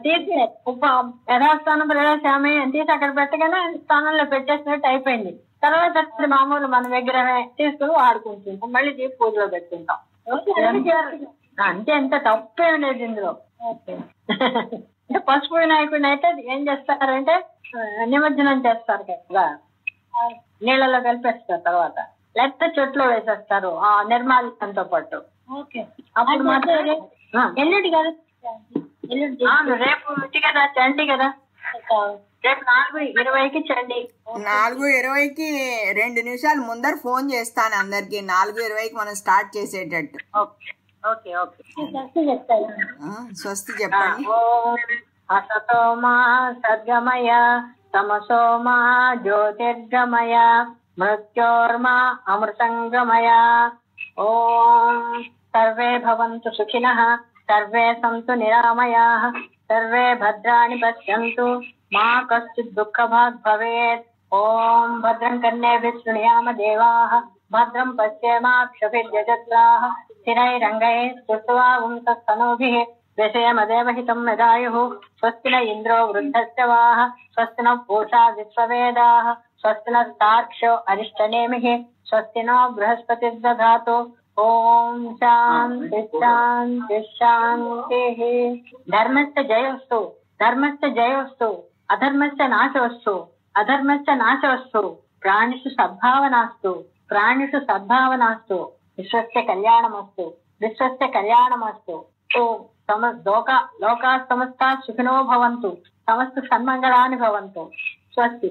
తీసి యథాస్థానం ప్రవేశామి తీసి అక్కడ పెట్టగానే స్థానంలో పెట్టేసినట్టు అయిపోయింది. తర్వాత మామూలు మన విగ్రహమే తీసుకుని వాడుకుంటుంటాం, మళ్ళీ తీసి పూజలో పెట్టుకుంటాం. అంటే ఎంత తప్పేం లేదు ఇందులో. అంటే పసుపు వినాయకుడిని అయితే ఏం చేస్తారంటే నిమజ్జనం చేస్తారు కదా, నీళ్ళలో కలిపేస్తారు, తర్వాత లేకపోతే చెట్లు వేసేస్తారు ఆ నిర్మాల్యంతో పాటు. అప్పుడు మాత్రం ఎల్లుండి కదా, రేపు కదా చండి కదా, రేపు 4:20కి చండి. 4:20కి 2 నిమిషాలు ముందర ఫోన్ చేస్తాను అందరికి. 4:20కి మనం స్టార్ట్ చేసేటట్టు. Okay okay. స్వస్తి చెప్పండి. అసతో మా సద్గమయ తమసో మా జ్యోతిర్గమయ మృత్యోర్మా అమృతంగమయ. ఓం సర్వే భవంతు సుఖినః, సర్వే సంతు నిరామయాః, సర్వే భద్రాణి పశ్యంతు, మా కశ్చిత్ దుఃఖభాగ్ భవేత్. ఓం భద్రం కర్ణేభిః శృణుయామ దేవాః, భద్రం పశ్యేమాక్షభిర్యజత్రాః, స్థిరైరంగైః స్తుష్ట్వాగుంసస్తనూభిः వ్యశేమదేవహితం యదాయుః. స్వస్తి న ఇంద్రో వృద్ధశ్రవాः, స్వస్తి న పూషా విశ్వవేదాः, స్వస్తి నస్తార్క్ష్యో అరిష్టనేమిః, స్వస్తి నో బృహస్పతిర్దధాతు. ఓం శాంతి శాంతి శాంతిః. ధర్మస్య జయోస్తు, ధర్మస్య జయోస్తు, అధర్మస్య నాశోస్తు, అధర్మస్య నాశోస్తు, ప్రాణిషు సద్భావనాస్తు, ప్రాణిషు సద్భావనాస్తు, విశ్వస్య కళ్యాణమస్తు, విశ్వస్య కళ్యాణమస్తు. లోకా సమస్తా సుఖినో భవంతు, సమస్త సన్మంగళాని భవంతు. స్వస్తి.